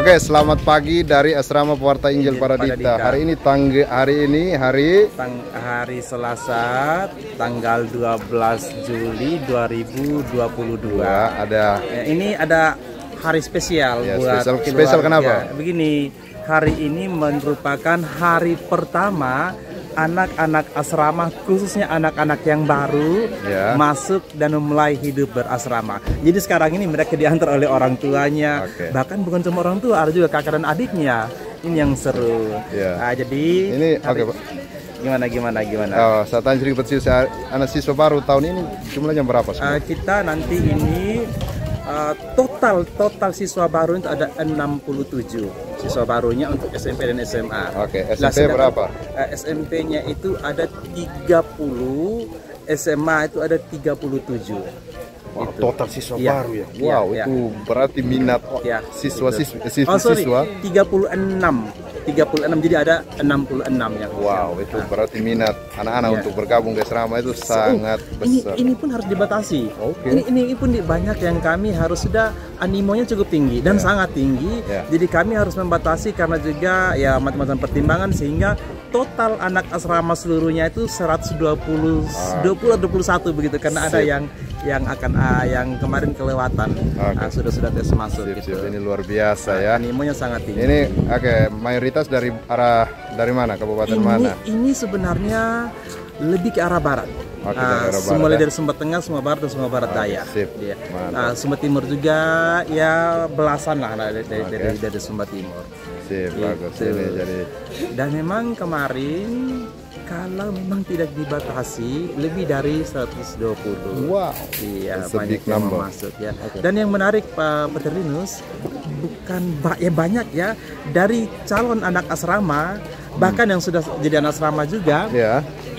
Oke, selamat pagi dari Asrama Pewarta Injil Paradita. Hari ini hari Selasa, tanggal 12 Juli 2022. Ada ini ada hari spesial ya, buat spesial kenapa? Ya, begini, hari ini merupakan hari pertama anak-anak asrama, khususnya anak-anak yang baru masuk dan memulai hidup berasrama. Jadi sekarang ini mereka diantar oleh orang tuanya, bahkan bukan cuma orang tua, ada juga kakak dan adiknya. Ini yang seru. Nah, jadi ini gimana? Oh, saya tanya sedikit anak siswa baru tahun ini jumlahnya berapa? Kita nanti ini total siswa baru itu ada 67 siswa barunya untuk SMP dan SMA. Oke, SMP berapa? SMP-nya itu ada 30, SMA itu ada 37. Wow, total siswa baru ya? Wow, itu berarti minat siswa-siswa. 36, jadi ada 66 yang. Wow, itu berarti minat anak-anak untuk bergabung ke asrama itu sangat besar. Ini pun harus dibatasi. Ini pun banyak yang kami harus sudah animonya cukup tinggi dan sangat tinggi. Jadi kami harus membatasi karena juga ya macam-macam pertimbangan sehingga total anak asrama seluruhnya itu 120, 21 begitu, karena ada yang kemarin kelewatan. Sudah tes masuk gitu. Ini luar biasa ya. Animonya sangat tinggi. Ini mayoritas dari mana? Kabupaten mana? Ini sebenarnya lebih ke arah barat. Mulai dari Sumba Tengah, Sumba Barat, dan Sumba Barat Daya. Sumba Timur juga ya belasan lah dari Sumba Timur. Bagus ini jadi. Dan memang kemarin kalau memang tidak dibatasi lebih dari 120. Wow. Iya, banyak yang masuk ya. Dan yang menarik Pak Petrinus, banyak ya dari calon anak asrama, bahkan yang sudah jadi anak asrama juga.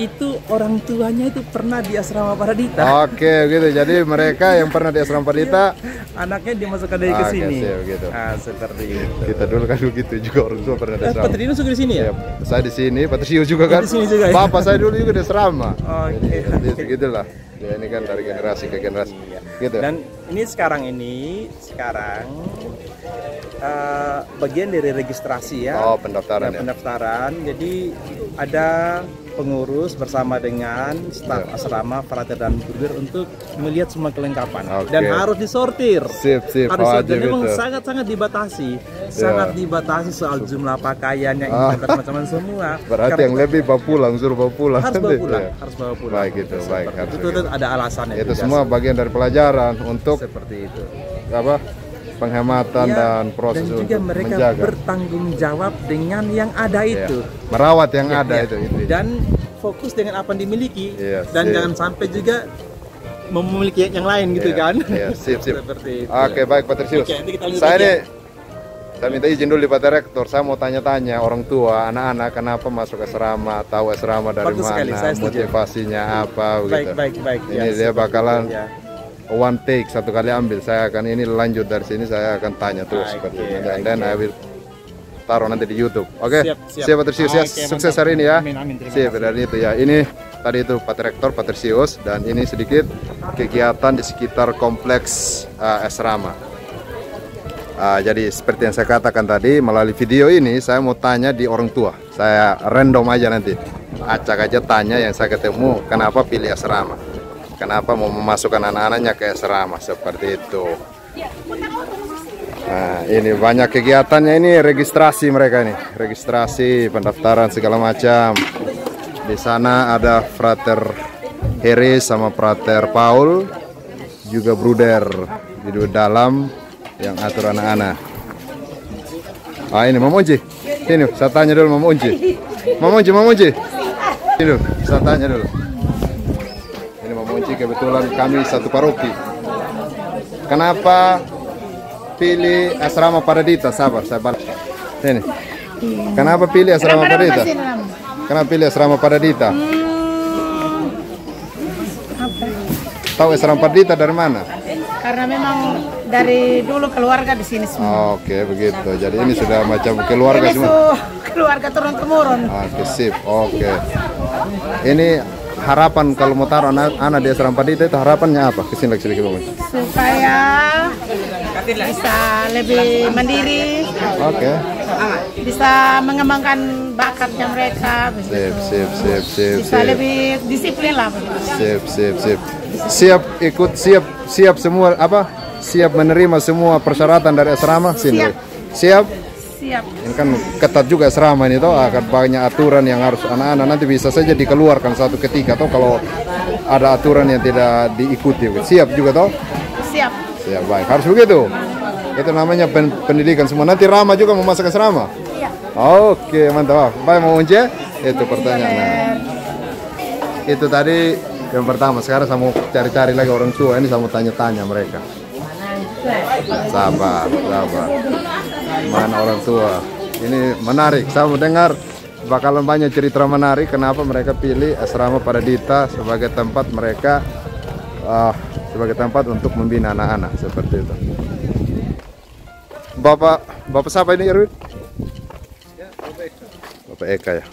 Itu orang tuanya itu pernah di asrama Paradita. Oke, gitu. Jadi mereka yang pernah di asrama Paradita, anaknya dimasukkan dari ke sini. Gitu. Seperti itu. Kita dulu kan begitu juga, orang tua pernah di asrama. Patrinus juga di sini ya? Saya di sini, Patricio juga kan. Di sini juga, ya? Bapak saya dulu juga di asrama. Oke. Gitulah. Ya, ini kan dari generasi ke generasi. Gitu. Dan ini sekarang bagian dari registrasi ya. Pendaftaran. Pendaftaran. Jadi ada pengurus bersama dengan staf asrama, frater dan burger untuk melihat semua kelengkapan dan harus disortir. Harus dan memang sangat dibatasi. Sangat dibatasi soal jumlah pakaiannya, macam-macam semua. Berarti yang lebih bawa pulang, suruh bawa pulang. Harus bawa pulang. Baik gitu, baik. Itu ada alasannya. Itu semua bagian dari pelajaran untuk seperti itu. Penghematan dan proses dan juga untuk mereka menjaga. Bertanggung jawab dengan yang ada itu, merawat yang ada itu dan fokus dengan apa yang dimiliki dan jangan sampai juga memiliki yang lain gitu kan. Sip. Seperti itu. Oke, baik Pak Tersius. Saya minta izin dulu Pak Direktur, saya mau tanya-tanya orang tua, anak-anak kenapa masuk asrama, tahu asrama dari mana, motivasinya apa gitu. Baik. Ini dia bakalan one take, satu kali ambil. Saya akan ini lanjut dari sini, saya akan tanya terus seperti ini. Dan I will taruh nanti di YouTube. Oke. Siap Pak Tersius ya. Sukses hari ini ya. Amin. Siap dari itu ya. Ini tadi itu Pak Direktur Pak Tersius, dan ini sedikit kegiatan di sekitar kompleks asrama. Jadi seperti yang saya katakan tadi, melalui video ini saya mau tanya di orang tua. Saya random aja nanti. Acak aja tanya yang saya ketemu, kenapa pilih asrama? Kenapa mau memasukkan anak-anaknya ke asrama seperti itu? Nah, ini banyak kegiatannya, ini registrasi mereka nih, registrasi, pendaftaran segala macam. Di sana ada Frater Heris sama Frater Paul, juga Bruder di dalam yang atur anak-anak. Ini Mama Unci. Ini saya tanya dulu Mama Unci. Mama Unci. Ini saya tanya dulu. Kebetulan kami satu paroki. Kenapa pilih asrama Paradita? Sabar, saya balas. Ini. Kenapa pilih asrama Paradita? Kenapa pilih asrama Paradita? Tahu asrama Paradita dari mana? Karena memang dari dulu keluarga di sini semua. Oke, begitu. Jadi ini sudah macam keluarga semua. Keluarga turun temurun. Sip. Oke. Ini harapan kalau mau taruh anak di asrama Padita itu harapannya apa? Kesini lagi sedikit Bang. Supaya bisa lebih mandiri. Oke. Bisa mengembangkan bakatnya mereka. Sip. Bisa lebih disiplin lah. Sip. Siap semua apa? Siap menerima semua persyaratan dari asrama sini. Siap. Ini kan ketat juga asrama ini toh, akan banyak aturan yang harus anak-anak nanti bisa saja dikeluarkan suatu ketika toh kalau ada aturan yang tidak diikuti. Siap juga toh? Siap, baik. Harus begitu. Itu namanya pendidikan semua. Nanti Rama juga mau masuk asrama? Iya. Oke, mantap. Baik, mau Unce? Itu pertanyaan. Itu tadi yang pertama. Sekarang saya mau cari-cari lagi orang tua. Ini saya mau tanya-tanya mereka. Sabar. Mana orang tua? Ini menarik. Saya mau dengar bakalan banyak cerita menarik. Kenapa mereka pilih asrama Padita sebagai tempat mereka, sebagai tempat untuk membina anak-anak seperti itu. Bapak siapa ini Erwin? Bapak Eka ya.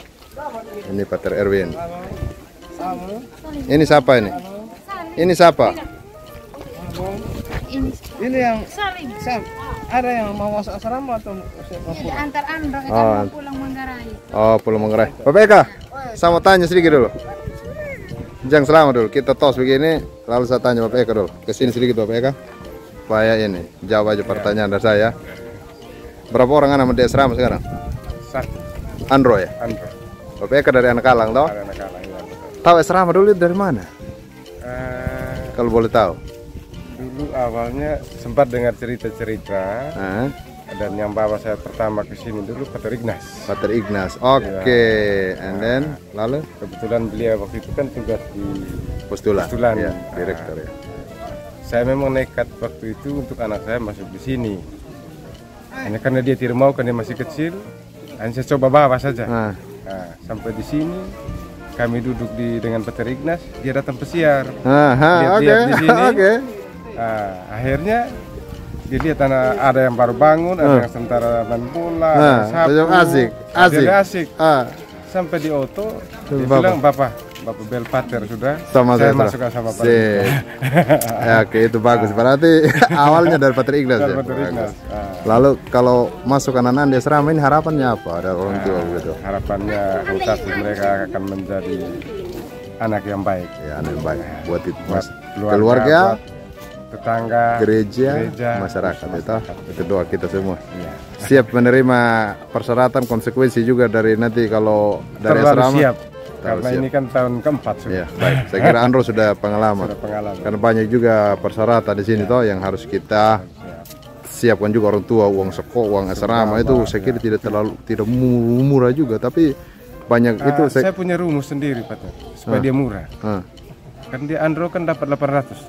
Ini Pater Erwin. Ini siapa ini? Ini siapa? Ini yang ada yang mau masuk asrama atau Ini antar Andro kita mau pulang Manggarai. Oh, pulang Manggarai. Bapak Eka, saya mau tanya sedikit dulu. Jangan selama dulu, kita tos begini, lalu saya tanya Bapak Eka dulu. Kesini sedikit Bapak Eka, supaya ini jawab aja pertanyaan dari saya. Berapa orang anak di asrama sekarang? Andro ya? Andro. Bapak Eka dari Anak Kalang toh? Ada anak kalang, ya. Tahu asrama dulu dari mana? Kalau boleh tahu. Dulu awalnya sempat dengar cerita-cerita. Dan yang bawa saya pertama ke sini dulu Pater Ignas. Pater Ignas, oke. And then lalu kebetulan beliau waktu itu kan tugas di postulan ya, direktur ya. Saya memang nekat waktu itu untuk anak saya masuk di sini. Hanya karena dia tidak mau, karena dia masih kecil. Hanya saya coba bawa saja. Nah, sampai di sini kami duduk dengan Pater Ignas, dia datang pesiar. Lihat-lihat di sini. Akhirnya dia lihat ada yang baru bangun, ada yang sementara main bola, asik. Sampai di auto, dia bilang Bapak Bel Pater sudah. Saya masukkan sama Pater. Ya, oke, itu bagus. Berarti awalnya dari Pater Ignas ya. Lalu kalau masuk anak-anak di asrama ini harapannya apa? Ada orang tua begitu. Harapannya satu mereka akan menjadi anak yang baik. Ya, anak yang baik. Buat keluarga, tetangga, gereja, masyarakat. Itu doa kita semua. Siap menerima persyaratan konsekuensi juga dari nanti kalau dari asrama. Siap. Karena ini kan tahun keempat sudah. Ya, baik. Saya kira Andro sudah pengalaman. Karena banyak juga persyaratan di sini toh yang harus kita siapkan juga, orang tua, uang sekolah, uang asrama itu saya kira tidak murah juga, tapi banyak itu. Saya punya rumus sendiri Pak, supaya dia murah. Kan dia Andro kan dapat 800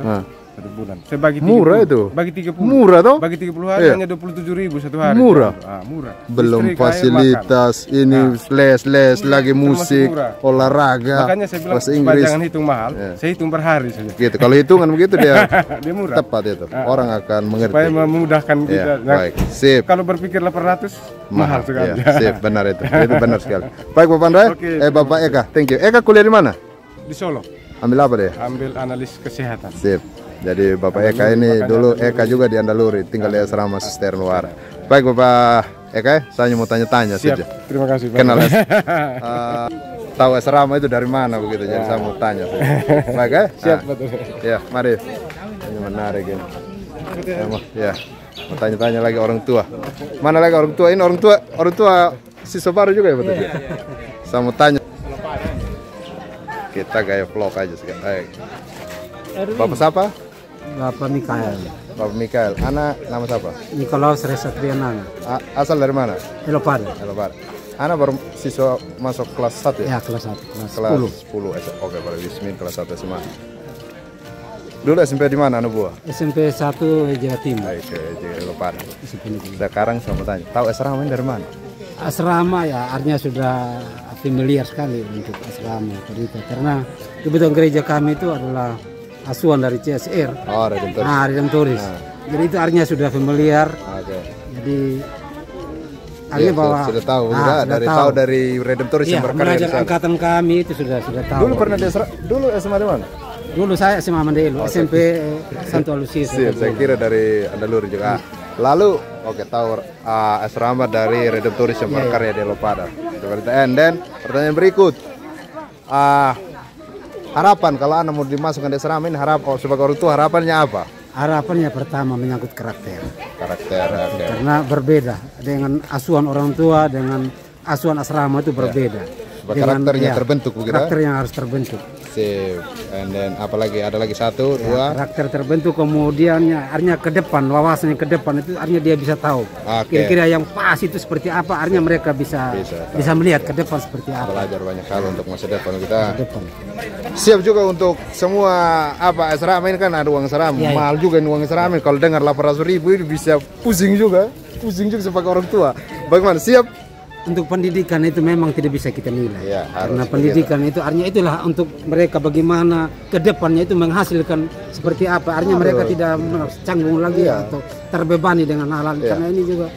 satu bulan. Saya bagi 30. Murah itu. Bagi 30. Murah toh? Bagi 30 hari hanya 27.000 satu hari. Murah. Murah. Belum istri, fasilitas ini les lagi musik, olahraga. Makanya saya bilang jangan hitung mahal, saya hitung per hari saja. Gitu. Kalau hitungan begitu dia murah. Tepat itu. Orang akan mengerti. Supaya memudahkan kita. Baik. Sip. Kalau berpikir 800 mahal sekali. Sip, benar itu. Itu benar sekali. Baik Bapak Andre, Bapak Eka, thank you. Eka kuliah di mana? Di Solo. Ambil apa deh? Ambil analis kesehatan. Sip. Jadi Bapak Eka ini dulu Eka juga di Andaluri, tinggal di asrama Suster Nuara. Baik Bapak Eka, saya mau tanya-tanya saja. Terima kasih. Kenal tahu asrama itu dari mana begitu? Jadi saya mau tanya saja. Baik Siap betul. Ya, mari. Ini menarik ini. Ya, mau tanya-tanya lagi orang tua. Mana lagi orang tua? Ini orang tua siswa baru juga ya betul? Saya mau tanya. Kita gaya vlog aja sekarang. Bapak siapa? Bapak Mikael. Bapak Mikael. Anak nama siapa? Nikolaus Reza Triananga. Asal dari mana? Elopar. Anak baru siswa masuk kelas 1 ya? Ya, kelas 1. Kelas 10. Oke, baru Bismin kelas 1 SMA. Dulu SMP di mana anak buah? SMP 1 Jawa Timur. Baik, Elopar. Sekarang saya mau tanya, tahu asrama ini dari mana? Asrama ya artinya sudah familiar sekali untuk asrama Padita, karena kebetulan gereja kami itu adalah asuhan dari CSR. Redemptoris. Redemptoris. Jadi itu artinya sudah familiar. Jadi Artinya bahwa sudah tahu, sudah tahu dari Redemptoris yang berkarya di mengajar sana. angkatan kami itu sudah tahu. Dulu pernah dulu SMA di mana? Dulu saya SMA Mandelu, SMP Santo Alusius. Saya kira dari Andaluri juga. Lalu tahu asrama dari Redemptoris yang berkarya di Lopada. And then pertanyaan berikut. Harapan kalau Anda mau dimasukkan di asrama ini sebagai orang tua harapannya apa? Harapannya pertama menyangkut karakter. Karena berbeda dengan asuhan orang tua dengan asuhan asrama itu berbeda. Karakternya terbentuk begitu. Karakter yang harus terbentuk. Sip. And then apalagi ada lagi satu, dua. Karakter terbentuk kemudiannya artinya ke depan, wawasannya ke depan itu artinya dia bisa tahu. Kira-kira yang pas itu seperti apa, artinya mereka bisa melihat ke depan seperti apa. Belajar banyak hal untuk masa depan kita. Siap juga untuk semua asrama ini kan ada uang asrama. Mahal juga ini uang asrama. Kalau dengar 800.000 ini bisa pusing juga sebagai orang tua. Bagaimana, siap? Untuk pendidikan itu memang tidak bisa kita nilai, karena pendidikan itu artinya itulah untuk mereka bagaimana ke depannya itu menghasilkan seperti apa, artinya mereka tidak canggung lagi atau terbebani dengan hal-hal karena ini juga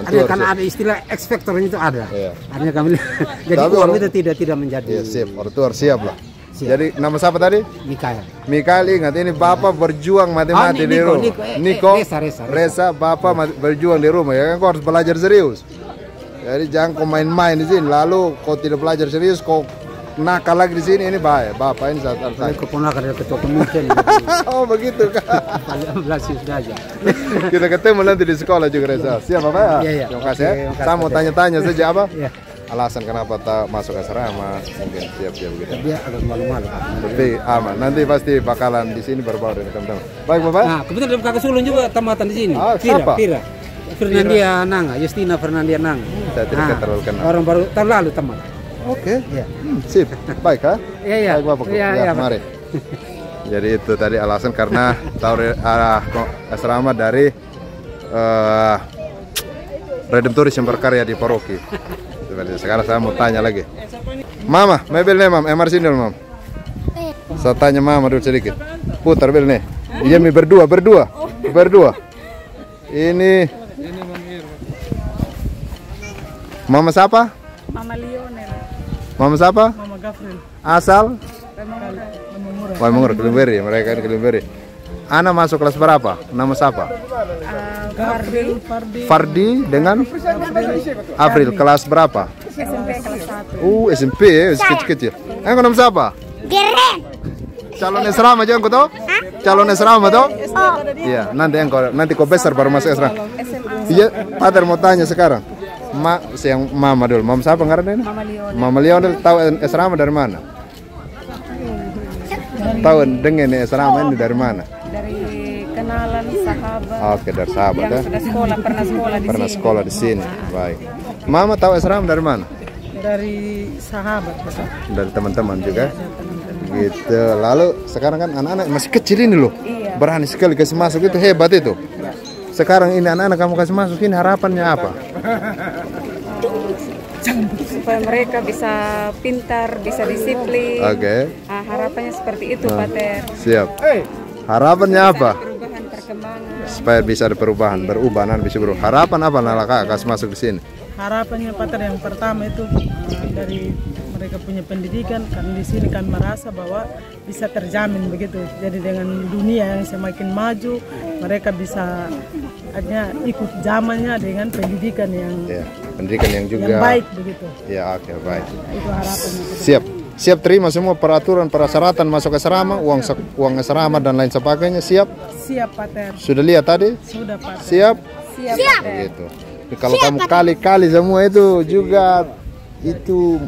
artinya karena ada istilah X factor itu ada, artinya kami jadi uang itu tidak menjadi. Siap, orang tua siap lah. Jadi nama siapa tadi? Mikael, ingat ini Bapak berjuang mati-mati di rumah. Niko, Reza, Bapak berjuang di rumah ya kan, kau harus belajar serius. Jadi jangan kau main-main di sini, lalu kau tidak belajar serius, kau nakal lagi di sini, ini bahaya. Bapak ini saat kau nakal dari ketua pemimpin. Oh begitu kan? Kita ketemu nanti di sekolah juga Reza. Siap Bapak? Iya. Terima kasih ya. Saya mau tanya-tanya saja apa? Alasan kenapa tak masuk asrama, mungkin siap-siap gitu. Dia agak malu-malu. Tapi aman, nanti pasti bakalan di sini berbaur dengan teman-teman. Baik Bapak? Nah, kebetulan ada kakak sulung juga tamatan di sini. Siapa? Fernandia Nanga, Justina Fernandia Nanga. Saya tidak terlalu kenal. Orang baru tahun lalu teman. Oke. Sip. Baik ha? Iya. Baik Bapak. Ya, mari. Jadi itu tadi alasan karena tahu asrama dari Redemptoris yang berkarya di paroki. Sekarang saya mau tanya lagi. Mama, mobil nih Mam, MR sini dulu Mam. Saya tanya Mama dulu sedikit. Putar bil nih. Iya mi berdua. Ini Mama siapa? Mama Lionel. Mama siapa? Mama Gavril. Asal? Mengurah. Kelimberi, mereka di Kelimberi. Ana masuk kelas berapa? Nama siapa? Fardi dengan April. Kelas berapa? SMP kelas 1. SMP kecil-kecil. Engkau nama siapa? Geren. Calon asrama aja engkau tahu? Calon asrama tahu? Iya, nanti kau besar baru masuk asrama. Iya, Pater mau tanya sekarang. Yang Mama dulu. Mama siapa ngarannya? Mama Lionel tahu asrama dari mana? Tahu dengan asrama ini dari mana? Dari kenalan sahabat. Oke, dari sahabat yang sudah pernah sekolah di sini. Baik. Mama tahu asrama dari mana? Dari sahabat. Dari teman-teman juga. Gitu. Lalu sekarang kan anak-anak masih kecil ini loh. Berani sekali kasih masuk, itu hebat itu. Sekarang ini anak-anak kamu kasih masuk ini harapannya apa? Supaya mereka bisa pintar, bisa disiplin. Oke. Harapannya seperti itu, Pater. Siap. Harapannya apa? Perubahan, perkembangan. Supaya bisa ada perubahan, berubah, nanti bisa berubah. Harapan apa Nalaka kasih masuk di sini? Harapannya Pater yang pertama itu dari mereka punya pendidikan, karena di sini kami merasa bahwa bisa terjamin begitu. Jadi dengan dunia yang semakin maju, mereka bisa hanya ikut zamannya dengan pendidikan yang yang baik begitu. Ya, oke, baik. Itu harapannya. Siap terima semua peraturan, persyaratan masuk asrama, uang asrama dan lain sebagainya. Siap? Siap Pater. Sudah lihat tadi? Sudah Pater. Siap? Siap. Gitu. Kalau kamu kali-kali semua itu juga itu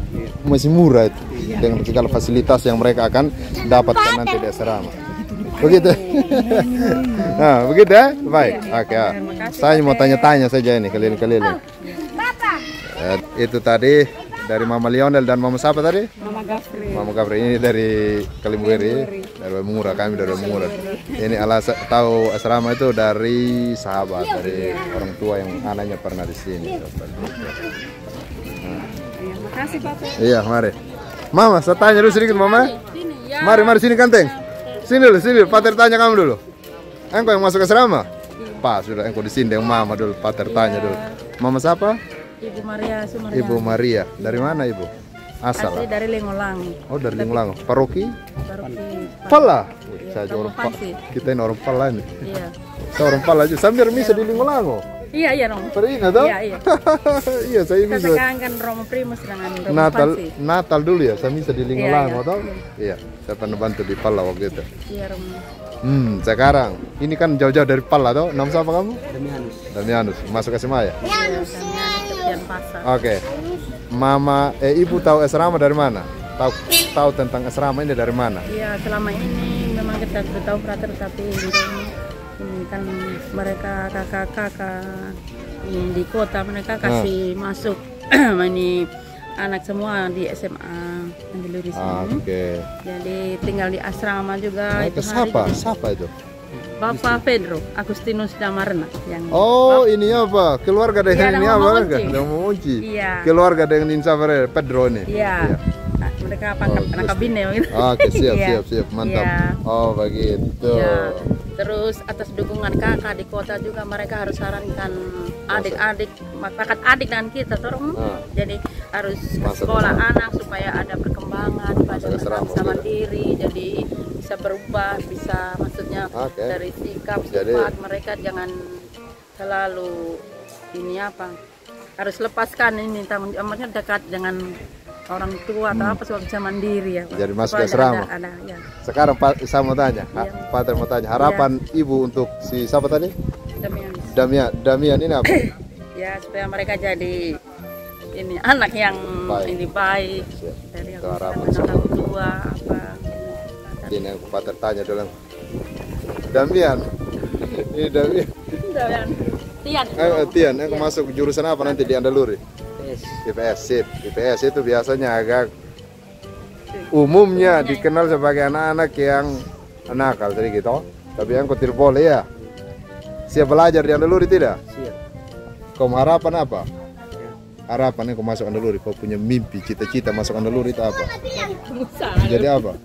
masih murah itu dengan segala fasilitas yang mereka akan dapatkan nanti di asrama. Begitu. Nah, begitu ya? Baik. Oke. Saya mau tanya-tanya saja ini keliling-keliling. Itu tadi dari Mama Lionel dan Mama siapa tadi? Mama Gavril. Ini dari Kalimberi, dari Murah, kami dari Murah. Ini alasan tahu asrama itu dari sahabat, dari orang tua yang anaknya pernah di sini. Makasih, Pater. Iya, mari. Mama, saya tanya dulu sedikit, Mama. Mari sini Kanteng. Sini dulu, Pater tanya kamu dulu. Engkau yang masuk asrama? Pas, sudah engkau di sini dengan Mama dulu, Pater tanya dulu. Mama siapa? Ibu Maria Sumaryani. Ibu Maria. Dari mana Ibu? Asal? Asli dari Lingolang. Oh, dari Lingolang. Paroki? Paroki. Pala. Iya, Saya Kamu orang Pala. Pansi. Kita ini orang Pala nih. Iya. Saya orang Pala aja. Sambil misa di Lingolango. Iya, iya dong. Pernah tahu? Iya, iya. Iya, saya Kita bisa. sekarang kan Romo Primus dengan Romo Natal, Pansi. Natal dulu ya, saya bisa di Lingolango, Iya, tau? Iya, saya pernah bantu di Pala waktu itu. Iya, Romo. Sekarang ini kan jauh-jauh dari Pala, tau? Nama siapa kamu? Damianus. Damianus, masuk SMA ya? Tepian pasar. Oke. Mama, ibu tahu asrama dari mana? Tahu tentang asrama ini dari mana? Iya, selama ini memang kita sudah tahu frater, tapi ini kan mereka kakak-kakak di kota mereka kasih masuk ini anak semua di SMA Andelu di sini. Oke. Jadi tinggal di asrama juga. Oke, siapa? Siapa itu? Bapak Pedro Agustinus Damarna yang ini apa? Keluarga dengan ini apa? Yang mengunci. Iya. Keluarga dengan Insafare Pedro nih. Iya. Nah, mereka pangkat anak kabine gitu. Oke, siap, Iya. siap, mantap. Iya. Oh, begitu. Iya. Terus atas dukungan kakak di kota juga mereka harus sarankan adik-adik, masyarakat adik dan kita turun. Jadi harus ke sekolah anak supaya ada perkembangan pada bisa mandiri, jadi bisa berubah, bisa maksudnya dari sikap sifat mereka jangan selalu ini apa, harus lepaskan ini tanggung jawabnya dekat dengan orang tua atau apa supaya bisa mandiri ya. Jadi masuk ke asrama. Ya. Sekarang Pak saya mau tanya, Pak mau tanya harapan Ibu untuk si siapa tadi? Damian ini apa? Ya supaya mereka jadi ini anak yang ini baik dari orang tua apa. Ini yang Pak tanya dulu. Damian, ini Damian. Tian, aku masuk jurusan apa nanti di Andaluri? IPS, sip. IPS itu biasanya agak umumnya dikenal sebagai anak-anak yang nakal sedikit, tapi yang kau tidak boleh ya. Siap belajar di Andaluri tidak? Siap. Kau harapan apa? Harapannya kau masuk Andaluri, kau punya mimpi, cita-cita masuk Andaluri itu apa? Jadi apa?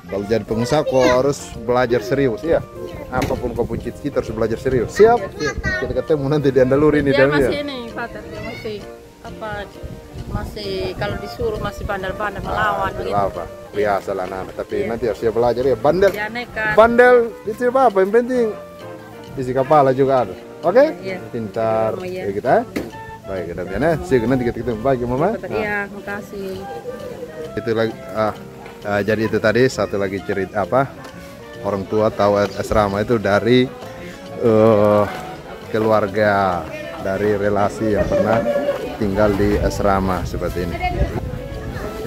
Kalau jadi pengusaha kau harus belajar serius ya. Apapun kau punya cita-cita harus belajar serius. Siap? Kita ketemu nanti di Andaluri ini. Ya masih ini, Pater, masih apa? Masih kalau disuruh masih bandel-bandel melawan begitu. Apa? Biasa lah anak, tapi nanti harus siap belajar ya. Bandel. Ya, nekat. Bandel itu apa? Yang penting isi kepala juga ada. Oke? Pintar. Ya kita. Baik, Damian ya. Nanti kita ketemu pagi Mama. Iya, makasih. Itu lagi jadi itu tadi satu lagi cerita apa? Orang tua tahu asrama itu dari keluarga, dari relasi yang pernah tinggal di asrama seperti ini.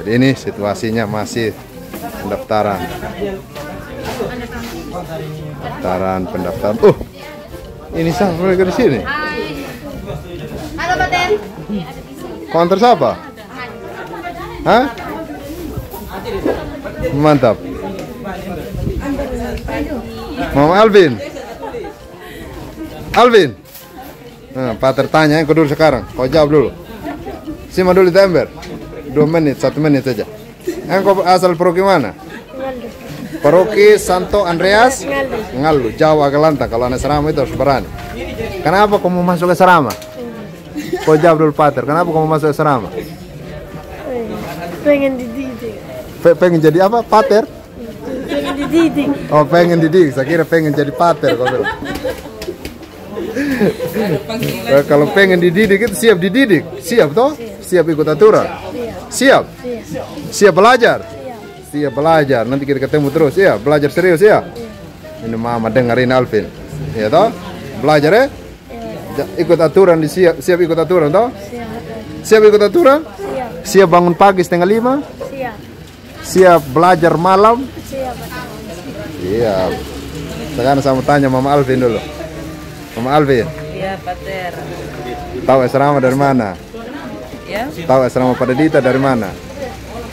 Jadi ini situasinya masih pendaftaran. Pendaftaran. Ini siapa mereka di sini? Halo, Pater. Kau antar siapa? Hah? Mantap. Mama Alvin. Nah, Pater tanya yang kedua sekarang. Kau jawab dulu. Simak dulu tember. 2 menit, 1 menit saja. Engkau asal paroki mana? Paroki Santo Andreas Ngalu. Jauh agak lantang. Kalau anak asrama itu harus berani. Kenapa kau mau masuk asrama? Kau jawab dulu Pater. Kenapa kau mau masuk asrama? Pengen dididik. Pengen jadi apa? Pater? Pengen dididik. Oh, pengen dididik. Saya kira pengen jadi pater kau bilang. Kalau pengen dididik itu siap dididik. Siap toh? Siap ikut aturan. Siap. Siap belajar. Siap belajar. Nanti kita ketemu terus ya. Belajar serius ya. Ini Mama dengerin Alvin. Ya toh? Belajar ya. Ikut aturan siap ikut aturan toh? Siap ikut aturan? Siap bangun pagi 4:30? Siap belajar malam? Siap. Sekarang saya mau tanya Mama Alvin dulu. Mama Alvin. Iya, Pater. Tahu asrama dari mana? Ya. Tahu asrama Padadita dari mana?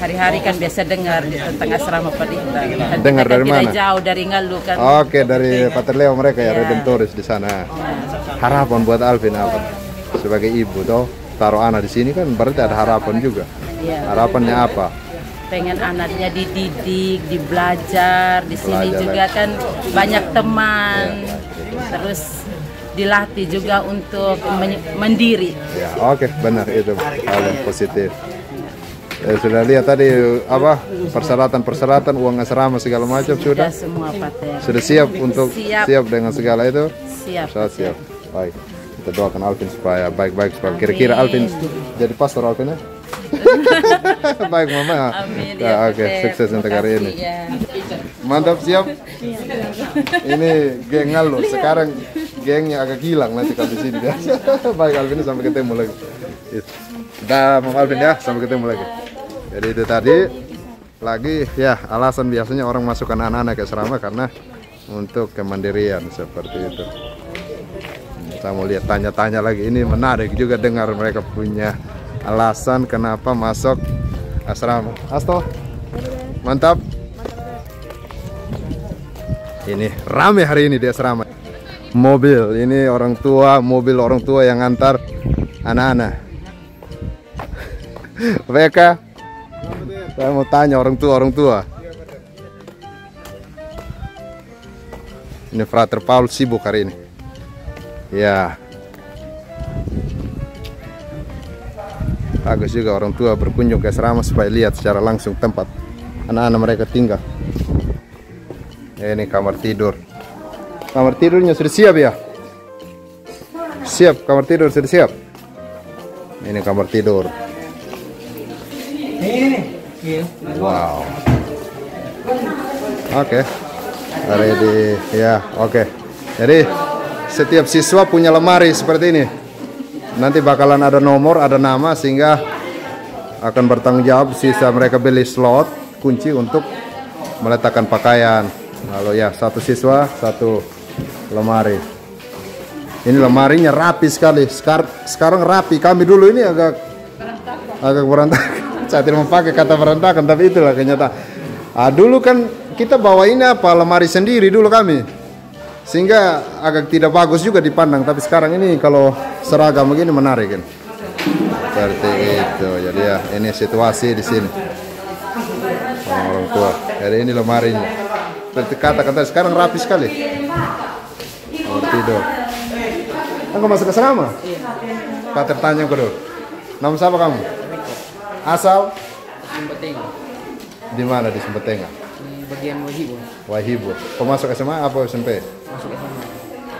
Hari-hari kan biasa dengar tentang asrama Padadita. Dengar dari mana? Tidak jauh dari Ngalu kan. Oke, dari Pater Leo mereka ya, Redentoris di sana. Harapan buat Alvin apa? Sebagai ibu toh, taruh anak di sini kan berarti ada harapan juga. Harapannya apa? Pengen anaknya dididik, dibelajar, di sini juga kan banyak teman. Terus dilatih juga untuk mandiri. Ya, oke, benar itu hal yang positif. Sudah lihat tadi apa persyaratan uang asrama segala macam sudah semua Pater. Sudah siap untuk siap dengan segala itu. Siap. Siap. Baik. Kita doakan Alvin supaya baik-baik supaya kira-kira Alvin jadi pastor Alvin ya. Baik Mama. Amin. Ya, oke, sukses untuk hari ini. Ya. Mantap, siap. Ini geng Ngalu. Sekarang gengnya agak hilang nanti kalau di sini. Baik Alvin, sampai ketemu lagi. Dah, Mama Alvin ya, sampai ketemu lagi. Jadi itu tadi lagi ya alasan biasanya orang masukkan anak-anak ke asrama karena untuk kemandirian seperti itu. Saya mau lihat tanya-tanya lagi, ini menarik juga dengar mereka punya alasan kenapa masuk asrama. Asto, mantap. Ini rame hari ini di asrama. Mobil, ini mobil orang tua yang antar anak-anak. Mereka, saya mau tanya orang tua. Ini Frater Paul sibuk hari ini. Ya. Bagus juga orang tua berkunjung ke asrama supaya lihat secara langsung tempat anak-anak mereka tinggal. Ini kamar tidur. Kamar tidurnya sudah siap ya? Siap, kamar tidur sudah siap. Ini kamar tidur. Wow. Oke. Ready. Ya, oke. Jadi setiap siswa punya lemari seperti ini. Nanti bakalan ada nomor, ada nama sehingga akan bertanggung jawab sisa mereka beli slot kunci untuk meletakkan pakaian. Lalu ya, satu siswa, satu lemari. Ini lemarinya rapi sekali. Sekarang rapi. Kami dulu ini agak berantakan. Saya tidak memakai kata berantakan, tapi itulah kenyataan. Dulu kan kita bawa ini lemari sendiri dulu kami, sehingga agak tidak bagus juga dipandang. Tapi sekarang ini kalau seragam begini menarik kan, seperti itu. Jadi ya ini situasi di sini orang tua. Jadi ini lemarinya. Seperti kata-kata sekarang rapi sekali. Kamar tidur. Kan kamu masuk ke asrama? Pater tanya dulu. Nama siapa kamu? Asal? Sempetenga. Di mana di Sempetenga? Di bagian Wahibur. Wahibur. Kau masuk SMA apa SMP? Masuk SMA.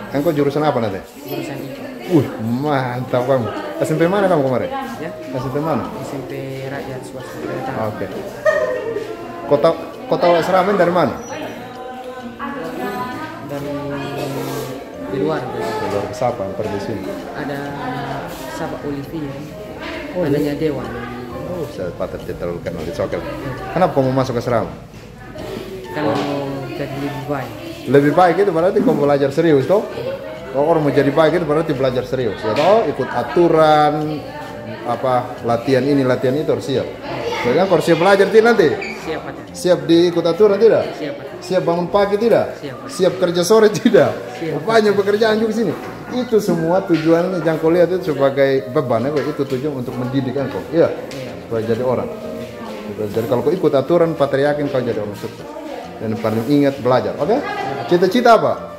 Kan kau jurusan apa nanti? Jurusan itu. Mantap kamu. SMP mana kamu kemarin? Ya. SMP mana? SMP Rakyat Swasta. Oke. Kau tahu asrama dari mana? Di luar. Di luar siapa yang pergi sini? Ada sahabat Olivia. Adanya Dewan. Saya patut terlalu kenal di Sokel. Kenapa kamu masuk asrama? Kalau jadi lebih baik. Lebih baik itu berarti kamu belajar serius toh? Kalau orang mau jadi baik itu berarti belajar serius. Ya toh, ikut aturan latihan ini latihan itu harus siap. Jadi kan kalau siap belajar tidak nanti? Siap Pak. Siap diikut aturan tidak? Siap Pak. Siap bangun pagi tidak? Siap. Siap kerja sore tidak? Siap. Banyak pekerjaan juga sini. Itu semua tujuannya jangan kau lihat itu sebagai beban ya, itu tujuan untuk mendidik kau. Iya. Supaya jadi orang. Jadi kalau kau ikut aturan, Pater yakin kau jadi orang sukses. Dan paling ingat belajar. Oke? Cita-cita apa?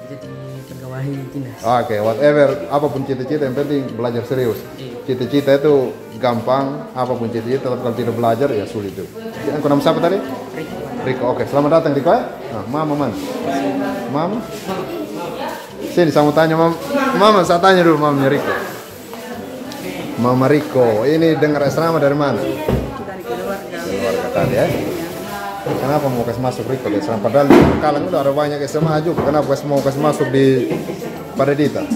Jadi pegawai dinas. Oke, whatever, apapun cita-cita yang penting belajar serius. Cita-cita itu gampang, apapun cita-cita, tapi kalau tidak belajar ya sulit itu. Yang nama siapa tadi? Riko. Oke, selamat datang Riko ya. Nah, Mama mana? Mama? Sini saya mau tanya Mama, saya tanya dulu Mamanya Riko. Mama Riko, ini dengar asrama dari mana? Dari keluarga tadi ya. Kenapa mau kasih masuk Riko di asrama? Padahal di Kalang udah ada banyak SMA juga. Kenapa mau kasih masuk di Paradita?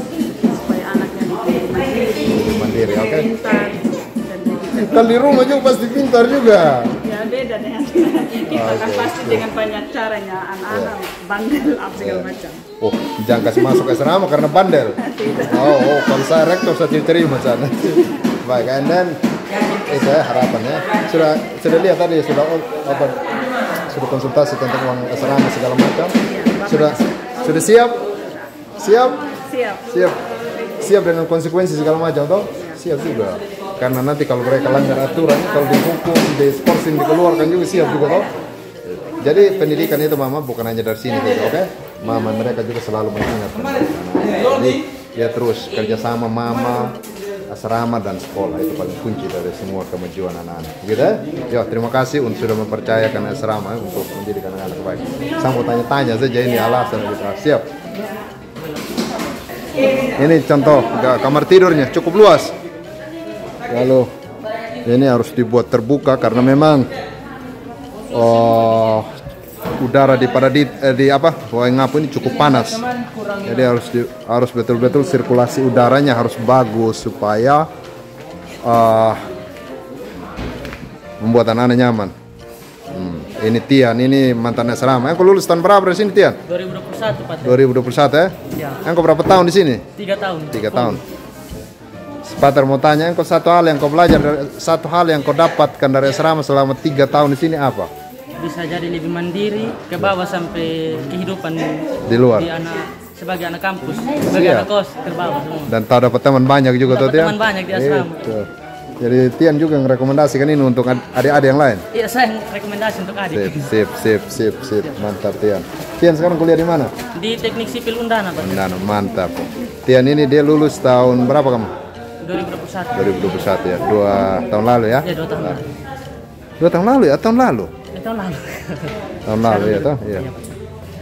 supaya anaknya Mandiri, oke? pintar dan begitu. Kan di rumah juga pasti pintar juga. Ya beda dengan kita kan pasti dengan banyak caranya anak-anak bandel apa segala macam. Oh, jangan kasih masuk asrama karena bandel. Oh, kalau saya rektor saya terima sana. Baik, and then itu ya harapannya. Sudah lihat tadi sudah konsultasi tentang uang asrama segala macam. Sudah siap? Siap dengan konsekuensi segala macam toh? Siap juga. Karena nanti kalau mereka langgar aturan, kalau dihukum, diskorsing, dikeluarkan juga siap juga toh. Jadi pendidikan itu Mama bukan hanya dari sini gitu, oke? mama mereka juga selalu mengingatkan jadi dia terus kerjasama mama, asrama dan sekolah itu paling kunci dari semua kemajuan anak-anak. Gitu ya? Yo, terima kasih untuk sudah mempercayakan asrama untuk mendidik anak-anak baik. Saya mau tanya-tanya saja ini alasan gitu. Siap. Ini contoh kamar tidurnya cukup luas. Lalu ini harus dibuat terbuka karena memang udara di Waingapu ini cukup panas. Jadi harus betul-betul sirkulasi udaranya harus bagus supaya membuat anak-anak nyaman. Ini Tian, ini mantan asrama. Engkau lulus tahun berapa di sini Tian? 2021 Pak. 2021 ya? Ya. Engkau berapa tahun di sini? 3 tahun. 3 tahun. Pater mau tanya, engkau satu hal yang kau belajar, satu hal yang kau dapatkan dari asrama selama 3 tahun di sini apa? Bisa jadi lebih mandiri ke bawah sampai kehidupan Di luar. Sebagai anak kampus, sebagai anak kos terbawah semua. Dan tahu dapat teman banyak juga tuh Tian. Teman banyak di asrama. Itu. Jadi Tian juga merekomendasikan ini untuk adik-adik yang lain. Iya, saya rekomendasi untuk adik. Sip. Mantap Tian. Tian sekarang kuliah di mana? Di Teknik Sipil Undana, Pak. Undana, mantap. Tian ini dia lulus tahun berapa kamu? 2021. 2021 ya. 2 tahun lalu ya? Iya, 2 tahun lalu. 2 tahun lalu ya? Tahun lalu? Tahun lalu. Tahun lalu ya toh? Iya.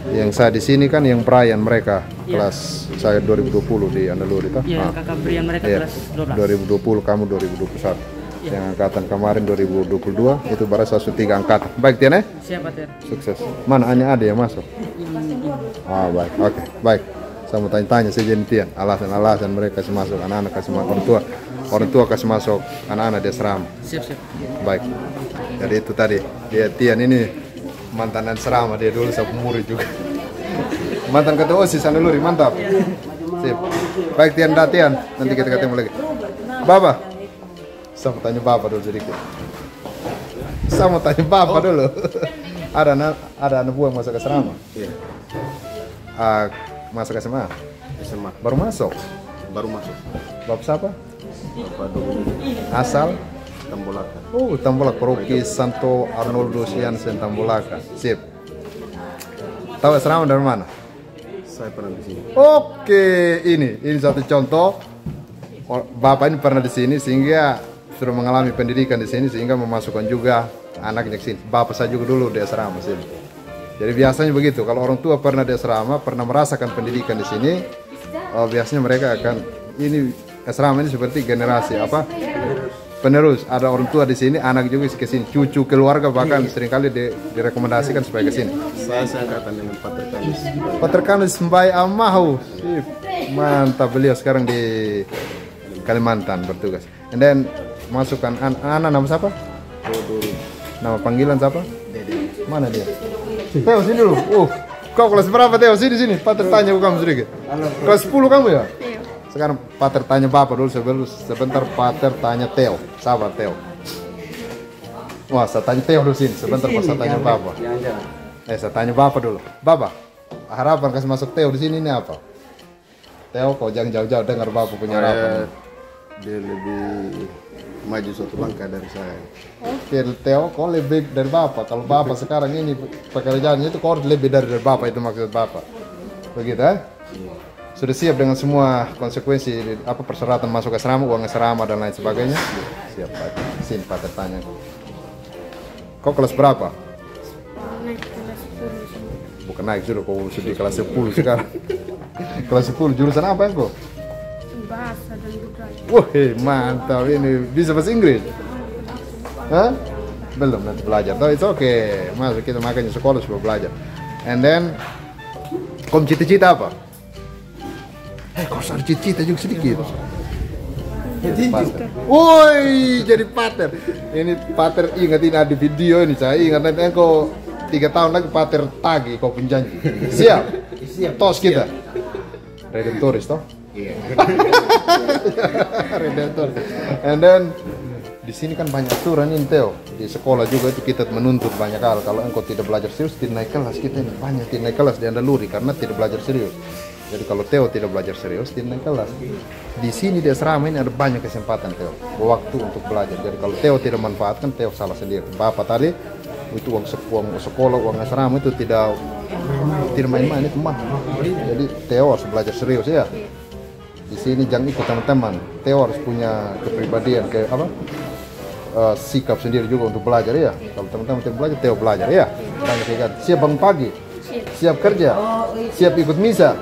Yang saya di sini kan yang perayaan mereka kelas saya 2020 di Andaluri toh? Iya, kakak berian mereka kelas 12. 2020 kamu 2021. Yang angkatan kemarin 2022 itu baru 103 angkatan. Baik Tian ya? Siapa Tian? Sukses. Mana hanya ada yang masuk? Baik. Oke, baik. Saya mau tanya-tanya saja nih Tian, alasan mereka kasih masuk anak-anak, kasih masuk orang tua kasih masuk anak-anak di asrama. Siap. Baik. Jadi itu tadi dia Tian ini mantan asrama, dia dulu saya murid juga. Mantan ketua OSIS Andaluri, mantap. Sip. Baik Tian, nanti kita ketemu lagi. Bapak. Saya mau tanya Bapak dulu sedikit. Ada anak buah masuk asrama? Iya. Masuk SMA? SMA. Baru masuk? Baru masuk. Bapak siapa? Bapak Dominic. Asal? Tambolaka. Tambolaka, Paroki Santo Arnoldo Siansen Tambolaka. Sip. Tahu asrama dari mana? Saya pernah di sini. Oke, ini satu contoh. Bapak ini pernah di sini sehingga sudah mengalami pendidikan di sini sehingga memasukkan juga anaknya ke sini. Bapak saya juga dulu di asrama sini. Jadi biasanya begitu, kalau orang tua pernah di asrama, pernah merasakan pendidikan di sini, biasanya mereka akan asrama ini seperti generasi penerus. Ada orang tua di sini, anak juga ke sini, cucu keluarga bahkan seringkali direkomendasikan supaya ke sini. Saya angkatan dengan Pater Kamis. Pater Kamis Mbai Amahu. Sip. Mantap, beliau sekarang di Kalimantan bertugas. And then masukkan anak nama siapa? Nama panggilan siapa? Dede. Mana dia? Teo sini dulu. Kau kelas berapa Teo? Sini. Pater tanya kamu sedikit. Kelas 10 kamu ya? Iya. Sekarang Pater tanya Bapak dulu sebentar Pater tanya Teo. Sabar Teo. Wah, saya tanya Teo dulu sini. Sebentar pas saya tanya Bapak. Saya tanya Bapak dulu. Bapak, harapan kasih masuk Teo di sini ini apa? Teo, kau jangan jauh-jauh dengar Bapak punya harapan. Dia lebih maju satu langkah dari saya. Oke, Teo, kau lebih dari Bapak. Kalau Bapak sekarang ini pekerjaannya itu kau harus lebih dari Bapak, itu maksud Bapak. Begitu ya? Sudah siap dengan semua konsekuensi persyaratan masuk asrama, uang asrama dan lain sebagainya? Siap, Pak. Sini Pak tanya. Kau kelas berapa? Naik kelas 10. Bukan naik sudah, kau sudah di kelas 10 sekarang. Kelas 10 jurusan apa yang kau? Bahasa dan budaya. Wah, mantap ini. Bisa bahasa Inggris? Hah? Belum, nanti belajar. Tapi itu oke. Masuk kita makanya sekolah supaya belajar. And then, kau cita-cita apa? Kau harus cita-cita juga sedikit. Woi, jadi Pater. Ini Pater ingat ini ada video ini. Saya ingat nanti kau 3 tahun lagi Pater tagih kau penjanji. Siap? Tos kita. Redentoris toh? Iya. Redentor. And then di sini kan banyak aturan ini Teo. Di sekolah juga itu kita menuntut banyak hal. Kalau engkau tidak belajar serius, tidak naik kelas. Kita ini banyak tidak naik kelas di Andaluri karena tidak belajar serius. Jadi kalau Teo tidak belajar serius, tidak naik kelas. Di sini di asrama ini ada banyak kesempatan Teo, waktu untuk belajar. Jadi kalau Teo tidak manfaatkan, Teo salah sendiri. Bapak tadi itu uang sekolah, uang asrama itu tidak Tidak main-main itu mah. Jadi Theo harus belajar serius ya. Di sini jangan ikut teman-teman. Theo harus punya kepribadian kayak apa? Sikap sendiri juga untuk belajar ya. Kalau teman-teman tidak belajar, Theo belajar ya. Siap bangun pagi, siap kerja, siap ikut misa.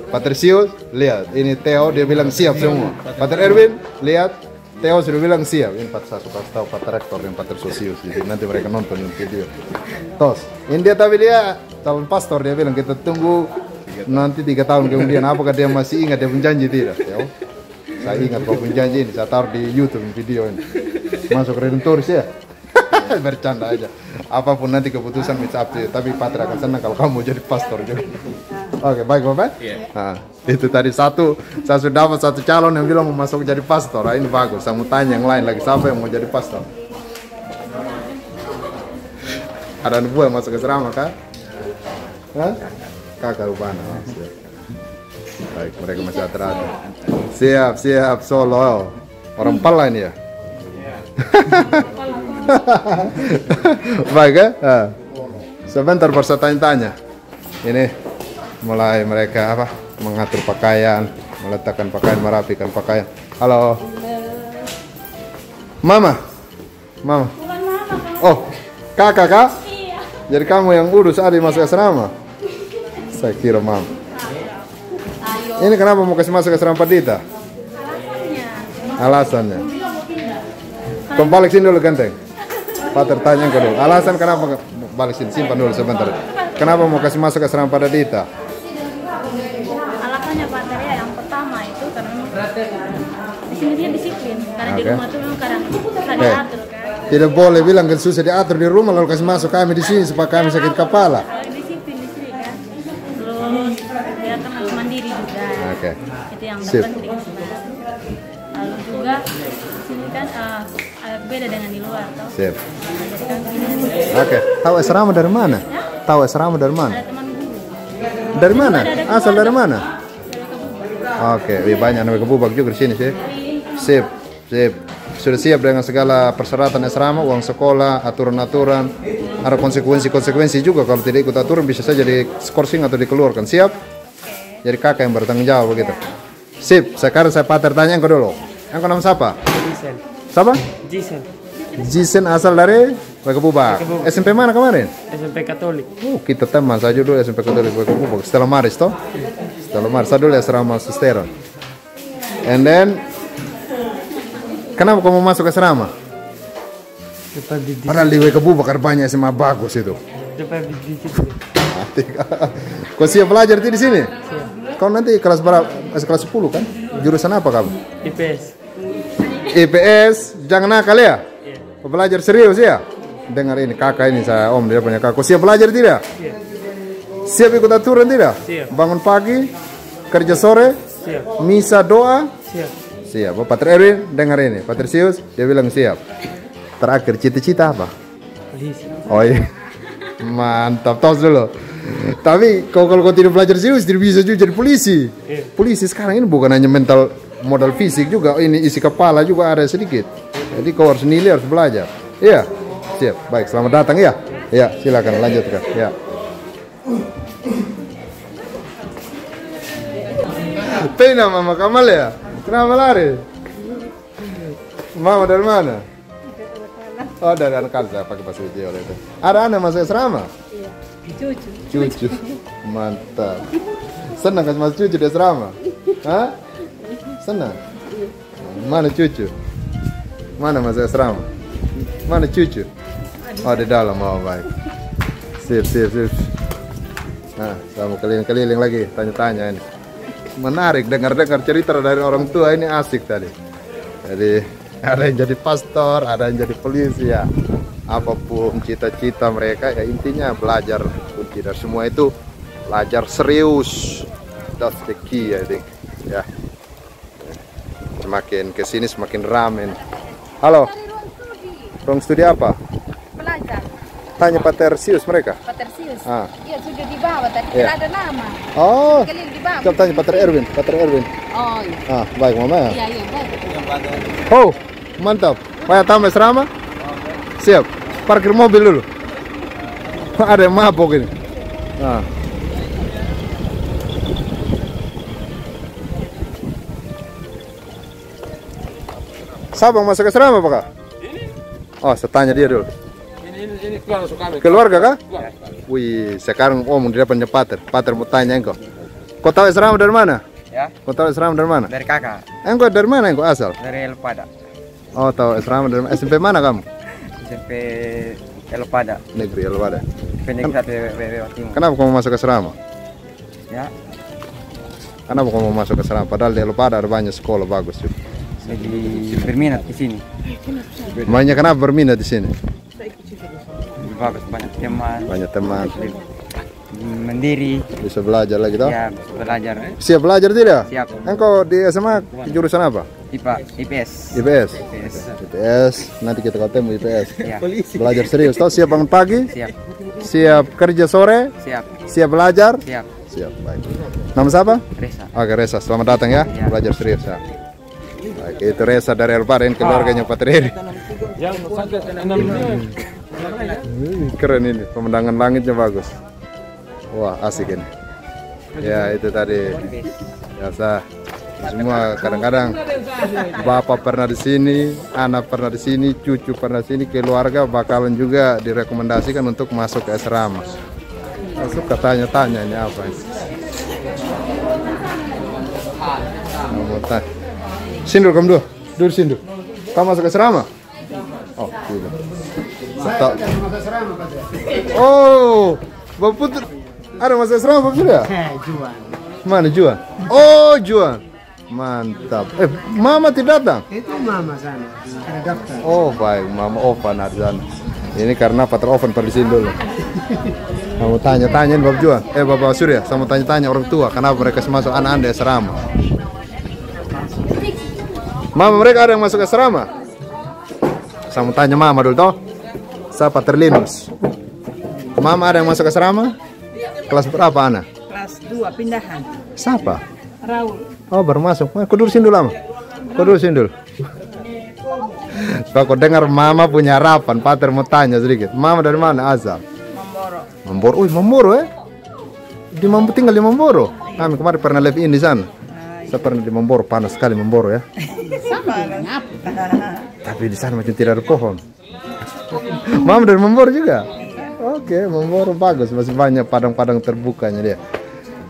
Patrisius, lihat ini Theo dia bilang siap semua. Pater Erwin, lihat Theo sudah bilang siap. Ini saya suka tahu Pater Rektor dan Pater Sosius. Jadi nanti mereka nonton video. Tos, ini dia tapi dia calon pastor dia bilang kita tunggu nanti 3 tahun kemudian apakah dia masih ingat dia janji tidak? Theo, saya ingat kau janji ini. Saya taruh di YouTube video ini. Masuk Redemptoris ya. Bercanda aja. Apapun nanti keputusan it's up to you. Tapi Pater akan senang kalau kamu jadi pastor juga. Oke, baik Bapak. Nah, itu tadi saya sudah dapat 1 calon yang bilang mau masuk jadi pastor. Nah, ini bagus. Saya mau tanya yang lain lagi, siapa yang mau jadi pastor? Ada anak buah yang masuk asrama kah? Hah? Kakak Rupana. Siap. Baik, mereka masih ada. Siap, Solo. Orang Pala ini ya? Baik ya? Sebentar bersama tanya-tanya. Ini mulai mereka mengatur pakaian, meletakkan pakaian, merapikan pakaian. Halo. Mama. Oh, kakak kah? Iya. Jadi kamu yang urus adik masuk asrama? Saya kira mama. Ini kenapa mau kasih masuk asrama Perdita? Alasannya. Kamu balik sini dulu ganteng. Pater tanya ke dulu. Alasan kenapa balik sini? Simpan dulu sebentar. Kenapa mau kasih masuk asrama Perdita? Alasannya Pater ya, yang pertama itu karena di sini dia disiplin. Karena di rumah tuh kadang susah diatur kan. Tidak boleh bilang kan susah diatur di rumah lalu kasih masuk kami di sini supaya kami sakit kepala. Disiplin di sini kan. Terus dia kan harus mandiri juga. Oke. Itu yang penting. Lalu juga di sini kan beda dengan di luar toh. Siap. Oke. Tahu asrama dari mana? Ya? Tahu asrama dari mana? Ada teman guru. Dari mana? Asal dari mana? Oke, banyak namanya Kebubak juga di sini sih. Sip. Sudah siap dengan segala persyaratan asrama, uang sekolah, aturan-aturan, ada konsekuensi juga kalau tidak ikut aturan bisa saja di skorsing atau dikeluarkan. Siap? Jadi kakak yang bertanggung jawab begitu. Sip. Sekarang saya Pater tanya engkau dulu. Engkau nama siapa? Jisen. Siapa? Jisen asal dari Kebubak. SMP mana kemarin? SMP Katolik. Kita teman saja dulu SMP Katolik Kebubak. Stella Maris toh? Stella Maris. Saya dulu asrama Susteron. And then kenapa kamu masuk asrama? Padahal di Kebubak banyak SMA bagus itu. Kau siap belajar di sini? Kau nanti kelas berapa? Kelas 10 kan? Jurusan apa kamu? IPS. Jangan nakal ya? Kau belajar serius ya? Dengar ini kakak ini saya om dia punya kakak. Kau siap belajar tidak? Siap ikut aturan tidak? Siap. Bangun pagi, kerja sore, siap. Misa doa, siap. Pater Erwin dengar ini, Patrisius dia bilang siap. Terakhir cita-cita apa? Polisi. Oh iya, mantap tos dulu. Tapi kalau kau tidak belajar serius, tidak bisa juga jadi polisi. Polisi sekarang ini bukan hanya mental, modal fisik juga, ini isi kepala juga ada sedikit. Jadi kau harus nilai, harus belajar. Iya. Siap, baik, selamat datang ya. Ya, silakan lanjutkan. Ya. Pena Mama Kamal ya? Kenapa lari? Mama dari mana? Oh, dari anak saya pakai bahasa video itu. Ada anak masuk asrama? Iya. Cucu. Mantap. Senang kan masuk cucu di asrama? Hah? Senang? Mana cucu? Mana masuk asrama? Mana cucu? Oh di dalam, oh baik. Sip. Nah, saya mau keliling-keliling lagi, tanya-tanya ini. Menarik dengar-dengar cerita dari orang tua ini asik tadi. Jadi ada yang jadi pastor, ada yang jadi polisi ya. Apapun cita-cita mereka ya intinya belajar kunci dari semua itu belajar serius. That's the key I think. Ya. Semakin kesini semakin ramai. Halo. Ruang studi apa? Belajar. Tanya Patrisius mereka. Patrisius. Iya sudah di bawah tadi yeah. Ada nama. Oh. Di bawah. Coba tanya Pater Erwin. Oh iya. Baik Mama. Iya baik. Oh, mantap. Paya tambah asrama? Siap. Parkir mobil dulu. Ada yang mabok ini. Ah. Siapa yang masuk asrama Pak? Oh, saya tanya dia dulu. Ini Keluarga kah? Wih, sekarang Om di depannya Pater mau tanya engkau. Kau tahu asrama dari mana? Ya. Kau tahu asrama dari mana? Dari kakak. Engkau dari mana engkau asal? Dari Elpada. Oh, tahu asrama dari mana? SMP mana kamu? SMP Elpada. Negeri Elpada. Negeri 1 WW Timur. Kenapa kamu masuk asrama? Ya. Kenapa kamu masuk asrama? Padahal di Elpada ada banyak sekolah bagus juga. Jadi berminat di sini. Banyak kenapa berminat di sini? Bagus, banyak teman. Banyak teman. Mandiri. Bisa belajar lagi toh? Ya, belajar. Siap belajar tidak? Siap. Engkau di SMA jurusan apa? IPA, IPS. IPS. IPS. Nanti kita ketemu IPS. Ya. Belajar serius toh? Siap bangun pagi? Siap. Siap kerja sore? Siap. Siap belajar? Siap. Siap, baik. Nama siapa? Reza. Oke, Reza. Selamat datang ya. Belajar serius ya. Baik, itu Reza dari Elpada, keluarganya Pater Heri. Keren ini, pemandangan langitnya bagus. Wah, asik ini. Ya, itu tadi. Biasa. Semua kadang-kadang bapak pernah di sini, anak pernah di sini, cucu pernah di sini, keluarga bakalan juga direkomendasikan untuk masuk ke asrama. Masuk tanya-tanya ini apa ini. Sindur kamu dulu sindur. Kamu masuk asrama? Oh, tidak. Oh, Bapak Putu ada masuk asrama Bapak sudah? Juan. Mana Juan? Oh, Juan. Mantap. Mama tidak datang? Itu mama sana. Ada daftar. Oh, baik. Mama Ovan ada sana. Ini karena Pater Ovan pergi sini dulu. Kamu tanya-tanyain Bapak Juan. Bapak Surya, sama tanya-tanya orang tua kenapa mereka masuk anak-anak asrama. Mama mereka ada yang masuk asrama? Saya mau tanya mama dulu toh. Saya Pater Linus. Mama ada yang masuk asrama? Kelas berapa anak? Kelas 2 pindahan. Siapa? Raul. Oh, baru masuk. Kau dulu sini dulu lama. Kau dulu sini dulu. Kau dengar mama punya harapan. Pater mau tanya sedikit. Mama dari mana asal? Mamboro. Mamboro. Mamboro Di Mamboro, tinggal di Mamboro. Kami kemarin pernah live in di sana. Saya pernah di Mamboro, panas sekali Mamboro ya. Tapi di sana macam tidak ada pohon. Mama dari Mamboro juga. Oke, Mamboro bagus, masih banyak padang-padang terbukanya dia.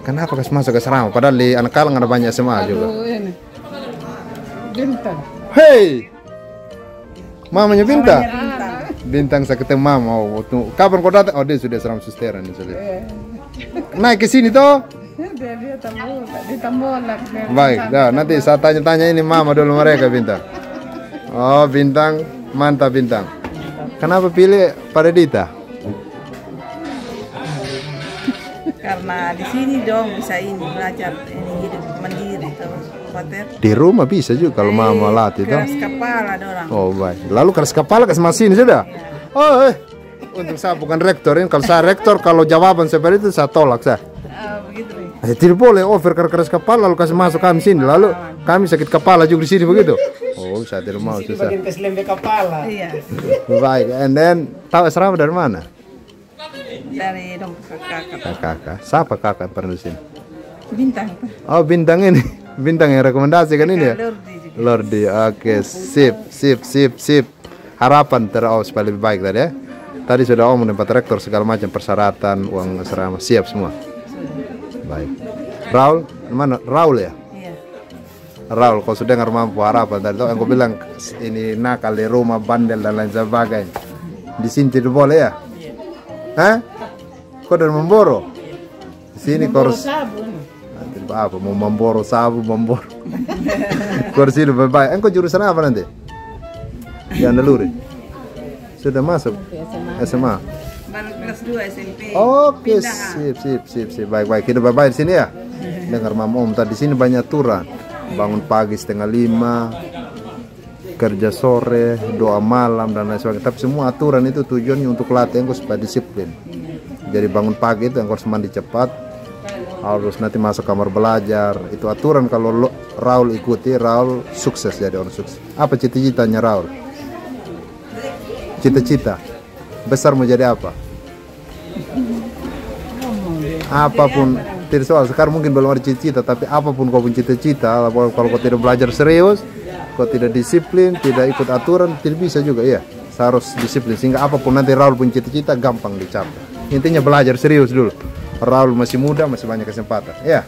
Kenapa kasih masuk ke asrama? Padahal di anak kalang ada banyak SMA juga. Bintang. Hei, mamanya Bintang. Bintang saya ketemu mama. Oh, kapan kau datang? Oh, dia sudah asrama susteran ini sudah. Naik ke sini toh? Dia Tambolak. Baik, dah nanti saya tanya-tanya ini mama dulu mereka Bintang. Oh, Bintang, mantap Bintang. Kenapa pilih Pak Dita? Karena di sini dong bisa ini belajar ini hidup mandiri terus Pater. Di rumah bisa juga kalau mama latih toh. Keras kepala dorang. Oh, baik. Lalu keras kepala kasih masih ini sudah. Oh, untuk saya bukan rektor ini. Kalau saya rektor, kalau jawaban seperti itu saya tolak saya. Begitu. Tidak boleh offer keras kepala lalu kasih masuk kami sini. Lalu kami sakit kepala juga di sini begitu. Oh, saya tidak mau susah. Bagian keselembe kepala. Iya. Baik, and then tahu asrama dari mana? Dari dong kakak. Siapa kakak yang pernah di sini? Bintang. Oh, Bintang ini. Bintang yang rekomendasikan ini ya? Lordi. Oke, sip. Harapan supaya lebih baik tadi ya. Tadi sudah Om dan Pak Rektor segala macam persyaratan uang asrama siap semua. Baik. Raul, mana? Raul ya? Iya. Raul, kau sudah dengar mampu harapan tadi tuh aku bilang ini nakal di rumah, bandel dan lain sebagainya. Di sini tidak boleh ya? Hah? Kau dari Mamboro? Di sini kau harus apa? Mau Mamboro sabu, Mamboro. Kau harus hidup baik-baik. Engkau jurusan apa nanti? Jangan Naluri. Sudah masuk SMA. Baru kelas 2 SMP. Oke, sip. Baik-baik. Hidup baik-baik di sini ya. Dengar Mama Om tadi di sini banyak aturan. Bangun pagi 4:30, kerja sore, doa malam dan lain sebagainya. Tapi semua aturan itu tujuannya untuk latih engkau supaya disiplin. Jadi bangun pagi itu engkau harus mandi cepat, harus nanti masuk kamar belajar. Itu aturan kalau Raul ikuti, Raul sukses jadi orang sukses. Apa cita-citanya Raul? Cita-cita besar mau jadi apa? apapun tidak soal sekarang mungkin belum ada cita-cita, tapi apapun kau punya cita-cita, kalau kau tidak belajar serius, kau tidak disiplin, tidak ikut aturan, tidak bisa juga ya. Harus disiplin sehingga apapun nanti Raul punya cita-cita gampang dicapai. Intinya belajar serius dulu. Raul masih muda, masih banyak kesempatan. Ya.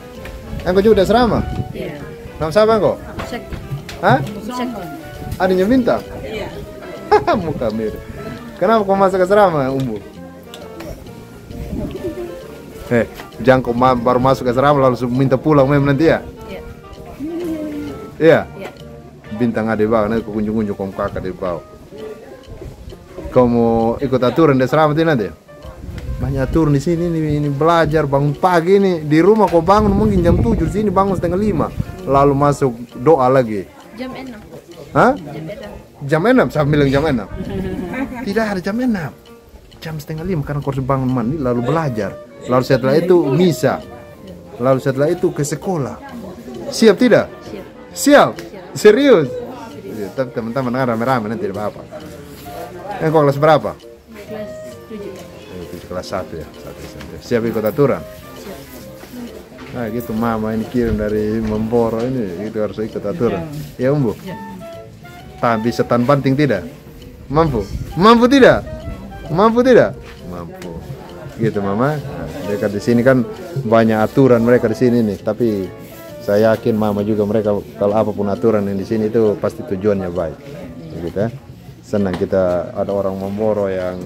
Engkau juga asrama? Iya. Nama siapa engkau? Sekti. Hah? Sekti. Adanya Bintang? Iya. Muka mirip. Kenapa kau masuk asrama, Umbu? Jangan kau baru masuk asrama lalu minta pulang nanti ya? Iya. Iya? Iya. Bintang ada di bawah, nanti kau kunjung-kunjung kau kakak di bawah. Kau mau ikut aturan di asrama nanti? Banyak aturan di sini ini belajar bangun pagi ini di rumah kau bangun mungkin jam 7 di sini bangun setengah 5 lalu masuk doa lagi. Jam 6. Hah? Jam 6 saya bilang jam 6. Tidak ada jam 6. Jam setengah 5 karena kau harus bangun mandi lalu belajar. Lalu setelah itu misa. Lalu setelah itu ke sekolah. Siap tidak? Siap. Siap. Serius? Tapi teman-teman rame-rame nanti tidak apa-apa. Engkau kelas berapa? Kelas 7. Kelas 1 ya. Siap ikut aturan? Siap. Nah gitu mama ini kirim dari Memboro ini, itu harus ikut aturan. Ya Umbu? Bisa tahan banting tidak? Mampu? Mampu tidak? Mampu tidak? Mampu. Gitu mama. Nah, mereka di sini kan banyak aturan mereka di sini nih, tapi saya yakin mama juga mereka kalau apapun aturan yang di sini itu pasti tujuannya baik. Gitu ya. Senang kita ada orang Memboro yang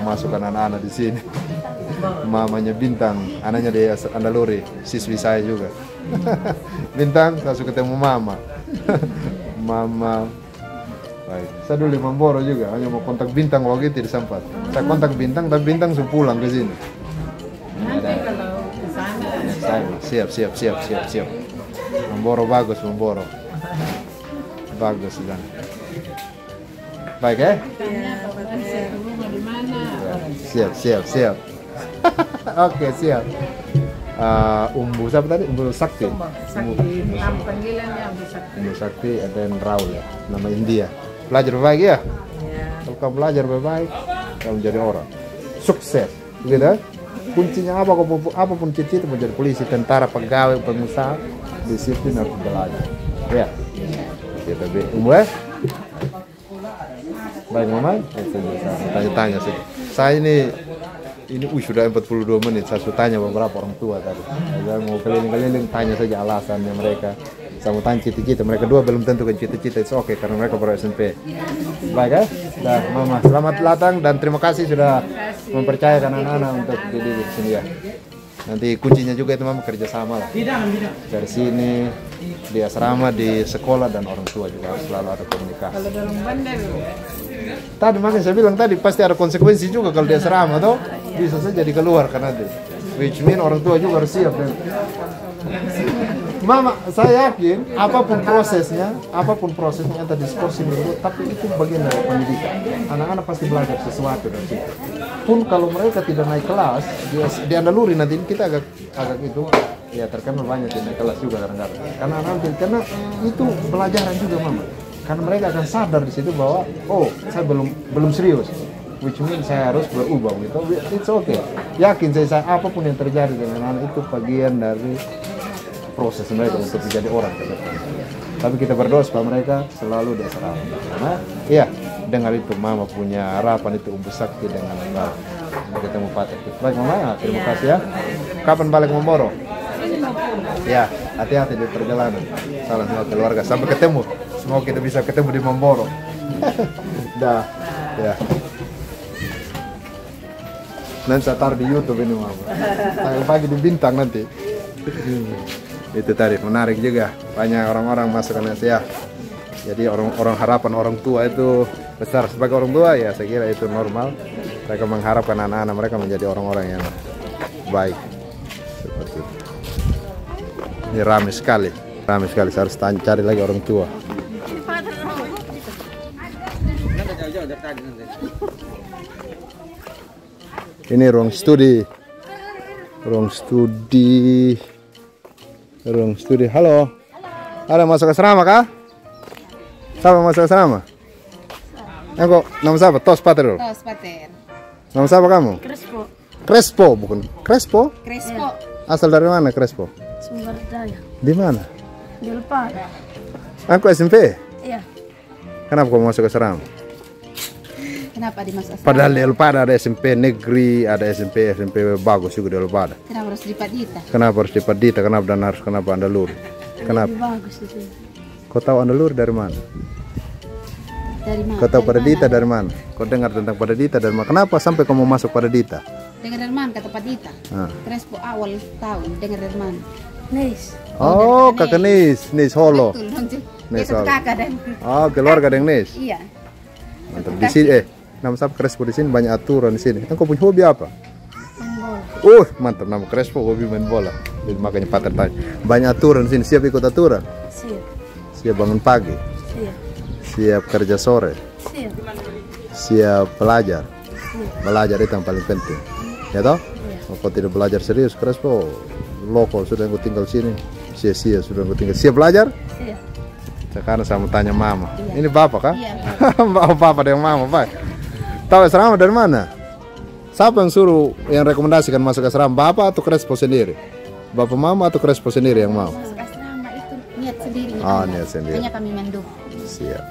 masukkan anak-anak di sini. Mamanya Bintang, anaknya di Andaluri, siswi saya juga. Bintang, saya suka ketemu mama. Mama. Baik. Saya dulu di Memboro juga, hanya mau kontak Bintang waktu itu tidak sempat. Saya kontak Bintang, tapi Bintang sudah pulang ke sini. Nanti kalau ke sana. Siap. Memboro bagus, Memboro. Bagus dan. Baik ya? Siap. Oke, siap. Umbu siapa tadi? Umbu Sakti. Nama panggilannya Umbu Sakti. Umbu Sakti dan Raul ya. Nama India. Belajar baik ya? Kalau kamu belajar baik, kamu menjadi orang sukses. Gitu? Kuncinya apa? Apapun cita-cita mau jadi polisi, tentara, pegawai, pengusaha, disiplin harus belajar. Ya. Kita Umbu ya? Baik mama, tanya-tanya saja. Saya ini sudah 42 menit. Saya sudah tanya beberapa orang tua tadi. Saya mau keliling-keliling tanya saja alasannya mereka. Saya mau tanya cita-cita. Mereka dua belum tentukan cita-cita. Itu oke karena mereka baru SMP. Baik ya, dah mama selamat datang dan terima kasih sudah mempercayakan anak-anak untuk dididik di sini ya. Nanti kuncinya juga itu mama kerjasama lah. Dari sini di asrama, di sekolah dan orang tua juga harus selalu ada komunikasi. Kalau dalam bandar tadi makanya saya bilang tadi pasti ada konsekuensi juga kalau di asrama toh bisa saja dikeluarkan nanti. Which mean orang tua juga harus siap. Mama, saya yakin apapun prosesnya entah diskusi dulu, tapi itu bagian dari pendidikan. Anak-anak pasti belajar sesuatu dari situ. Pun kalau mereka tidak naik kelas di Andaluri nanti kita agak itu ya terkenal banyak di naik kelas juga kadang-kadang. Karena itu pelajaran juga mama. Karena mereka akan sadar di situ bahwa saya belum serius. Which means saya harus berubah gitu. It's okay. Yakin saya apapun yang terjadi dengan anak itu bagian dari proses mereka untuk menjadi orang ke depan. Tapi kita berdoa supaya mereka selalu di asrama. Karena iya, dengar itu mama punya harapan itu Umbu Sakti dengan baik. Ketemu Pak Teguh. Baik mama, terima kasih ya. Kapan balik Memboro? Ya, hati-hati di perjalanan. Salam sama keluarga. Sampai ketemu. Semoga kita bisa ketemu di Memboro. Dah, ya. Nanti saya taruh di YouTube ini mama. Saya pagi di Bintang nanti. Itu tadi menarik juga, banyak orang-orang masuk ke Indonesia. Jadi orang harapan orang tua itu besar. Sebagai orang tua ya saya kira itu normal. Mereka mengharapkan anak-anak mereka menjadi orang-orang yang baik. Seperti itu. Ini ramai sekali. Saya harus cari lagi orang tua. Ini ruang studi. Halo. Ada masuk asrama kah? Siapa masuk asrama? Engkau nama siapa? Tos Pater. Tos Pater. Nama siapa kamu? Crespo. Crespo, bukan Crespo? Crespo. Asal dari mana Crespo? Sumber daya. Di mana? Di Lepara. Aku SMP. Iya. Kenapa kamu masuk asrama? Kenapa di masa Padahal di Elpada ada SMP negeri, ada SMP bagus juga di Elpada. Kenapa harus di Padita? Kenapa harus di Padita? Kenapa Andalur? Kenapa? Lebih bagus itu. Kau tahu Andalur dari mana? Dari mana? Kau tahu Padadita dari mana? Kau dengar tentang Padadita dari mana? Kenapa sampai kamu masuk Padadita? Dengar dari mana kata Padita? Crespo awal tahun dengar dari mana? Nis. Oh, kakak Nis Holo. Betul dong, Cik. Nis Itu Holo. kakak dan. Oh, keluarga yang Nis. Iya. Mantap. Di sini nama siapa Crespo di sini banyak aturan di sini. Kau punya hobi apa? Main bola. Mantap nama Crespo hobi main bola. Jadi makanya Pater tanya. Banyak aturan di sini. Siap ikut aturan? Siap. Siap bangun pagi? Siap. Siap kerja sore? Siap. Siap belajar? Belajar itu yang paling penting. Ya toh? Kalau tidak belajar serius, Crespo lokal sudah yang tinggal sini. Sia-sia sudah yang tinggal. Siap belajar? Siap. Sekarang saya mau tanya mama. Ini bapak kah? Iya. Bapak dengan mama, Pak. Tahu asrama dari mana? Siapa yang suruh, yang rekomendasikan masuk asrama? Bapak atau Crespo sendiri? Bapak mama atau Crespo sendiri yang mau? Masuk asrama itu niat sendiri. Oh, niat sendiri. Hanya kami mendukung. Siap.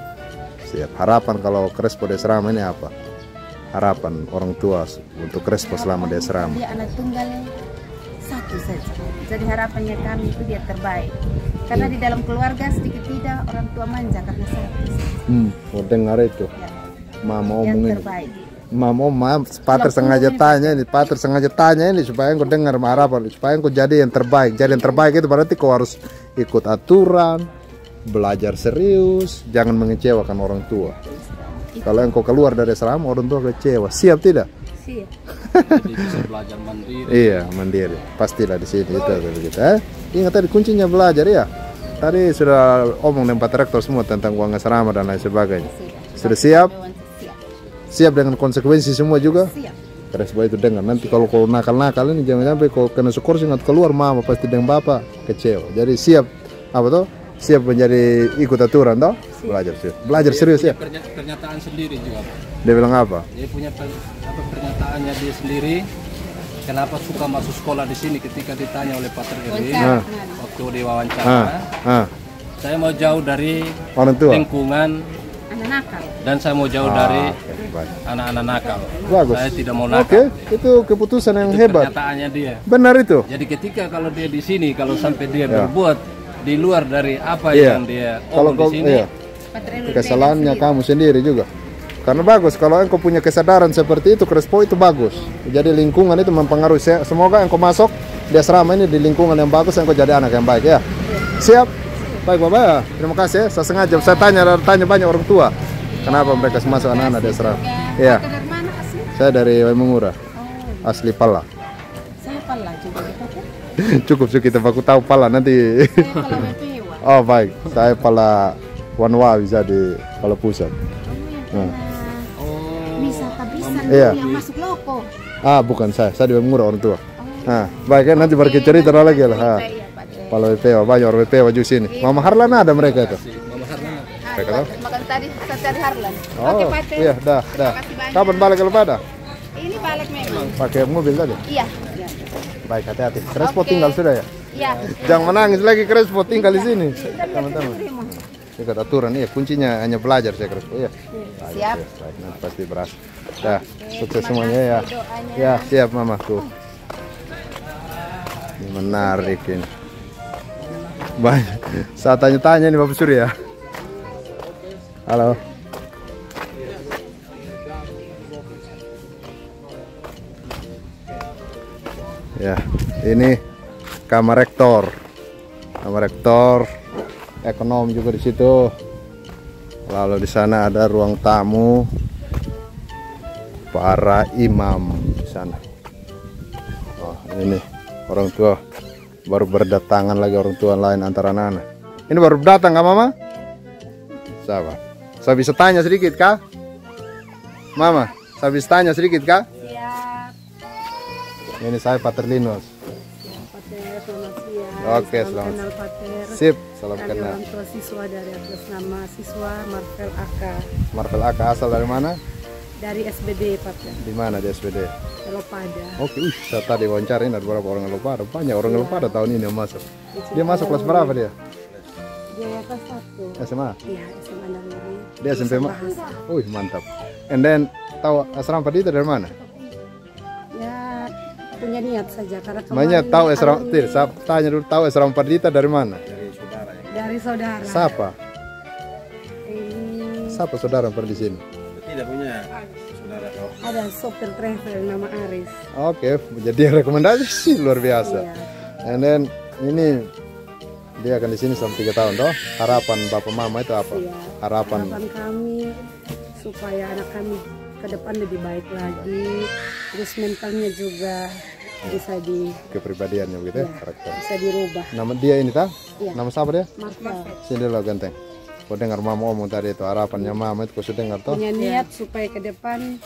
Harapan kalau Crespo di asrama ini apa? Harapan orang tua untuk Crespo selama di asrama. Dia anak tunggal satu saja. Jadi harapannya kami itu dia terbaik. Karena di dalam keluarga sedikit tidak orang tua manja karena satu. Mau dengar itu. Mama Yang omongin. terbaik. Mama, Pater sengaja tanya ini supaya engkau dengar harapan, supaya engkau jadi yang terbaik. Jadi yang terbaik itu berarti kau harus ikut aturan, belajar serius, jangan mengecewakan orang tua. Kalau engkau keluar dari asrama orang tua kecewa, siap tidak? Siap. Jadi bisa belajar mandiri. Iya, mandiri. Pastilah di sini itu gitu. Ingat tadi kuncinya belajar ya. Tadi sudah omong dengan Pak Rektor semua tentang uang asrama dan lain sebagainya. Sudah siap? Siap dengan konsekuensi semua juga? Siap. Crespo itu dengar. Nanti kalau kau nakal-nakal ini jangan sampai kau kena skor ingat keluar mama pasti dengan bapak kecewa. Jadi siap apa toh? Siap menjadi ikut aturan toh? Belajar serius. Belajar serius ya. Pernyataan sendiri juga. Dia bilang apa? Dia punya pernyataannya dia sendiri. Kenapa suka masuk sekolah di sini ketika ditanya oleh Pater Eri waktu diwawancara. Saya mau jauh dari orang tua. Lingkungan anak nakal. Dan saya mau jauh dari anak-anak nakal. Bagus. Saya tidak mau nakal. Itu keputusan yang hebat. Pernyataannya dia. Benar itu. Jadi ketika kalau dia di sini, kalau sampai dia berbuat di luar dari apa yang dia omong di sini, kesalahannya kamu sendiri juga. Karena bagus kalau engkau punya kesadaran seperti itu, Crespo itu bagus. Jadi lingkungan itu mempengaruhi. Semoga engkau masuk di asrama ini di lingkungan yang bagus, engkau jadi anak yang baik ya. Siap. Baik Bapak ya. Terima kasih. Saya sengaja saya tanya banyak orang tua. Kenapa mereka masuk anak-anak di asrama? Iya. Saya dari Waimungura. Asli Pala. Saya Pala juga. Cukup sih kita baku tahu Pala nanti. Saya Pala Wepewa. Oh baik. Saya Pala Wanwa bisa di Pala Pusat. Iya. Yang masuk loko. Bukan saya di Waimungura orang tua. Baik kan nanti baru kita cerita lagi lah. Pala Wepewa, banyak orang Wepewa juga sini. Mama Harlan ada mereka itu. Mereka tahu? Makan tadi saya cari Harlan. Oh, iya, dah. Kapan balik ke Lepada? Ini balik memang. Pakai mobil tadi? Iya. Baik, hati-hati. Crespo tinggal sudah ya? Iya. Jangan menangis lagi Crespo tinggal di sini. Teman-teman. Ikut aturan, iya. Kuncinya hanya belajar saya Crespo, iya. Siap. Baik, nanti pasti berhasil. Dah, sukses semuanya ya. Ya, siap mamaku. Ini menarik ini. Banyak. Saya tanya-tanya nih Bapak Surya. Halo. Ya, ini kamar rektor. Kamar rektor, ekonom juga di situ. Lalu di sana ada ruang tamu para imam di sana. Oh, ini orang tua baru berdatangan lagi orang tua lain antara anak-anak. Ini baru datang kah Mama? Siapa? Saya bisa tanya sedikit kah? Mama, saya bisa tanya sedikit kah? Siap. Ini saya Pater Linus. Pater, selamat siang. Oke, selamat. Kenal Pater. Sip, salam Kami kenal. orang tua siswa dari atas nama siswa Marvel Aka. Marvel Aka asal dari mana? Dari SBD Pak. Di mana di SBD? Lopada. Oke, saya tadi wawancarain ada beberapa orang Lopada. Banyak orang Lopada tahun ini yang masuk. Dia masuk kelas berapa dia? Dia kelas 1. SMA? Iya, SMA Nagari. Dia SMP mantap. And then tahu asrama Perdita dari mana? Ya punya niat saja karena banyak tahu asrama saya tanya dulu, tahu asrama Perdita dari mana? Dari saudara. Siapa? Siapa saudara yang pernah di sini? Tidak punya saudara. Ada sopir travel nama Aris. Oke, jadi rekomendasi sih luar biasa. Iya. And then ini dia akan di sini selama 3 tahun toh. Harapan bapak mama itu apa? Iya. Harapan kami supaya anak kami ke depan lebih baik lagi, terus mentalnya juga bisa kepribadiannya begitu ya, karakter. Bisa dirubah. Nama dia ini tak? Iya. Nama siapa dia? Marvel. Sini lo ganteng. Kau dengar mama omong tadi itu harapannya mama itu kau sudah dengar toh? Punya niat supaya ke depan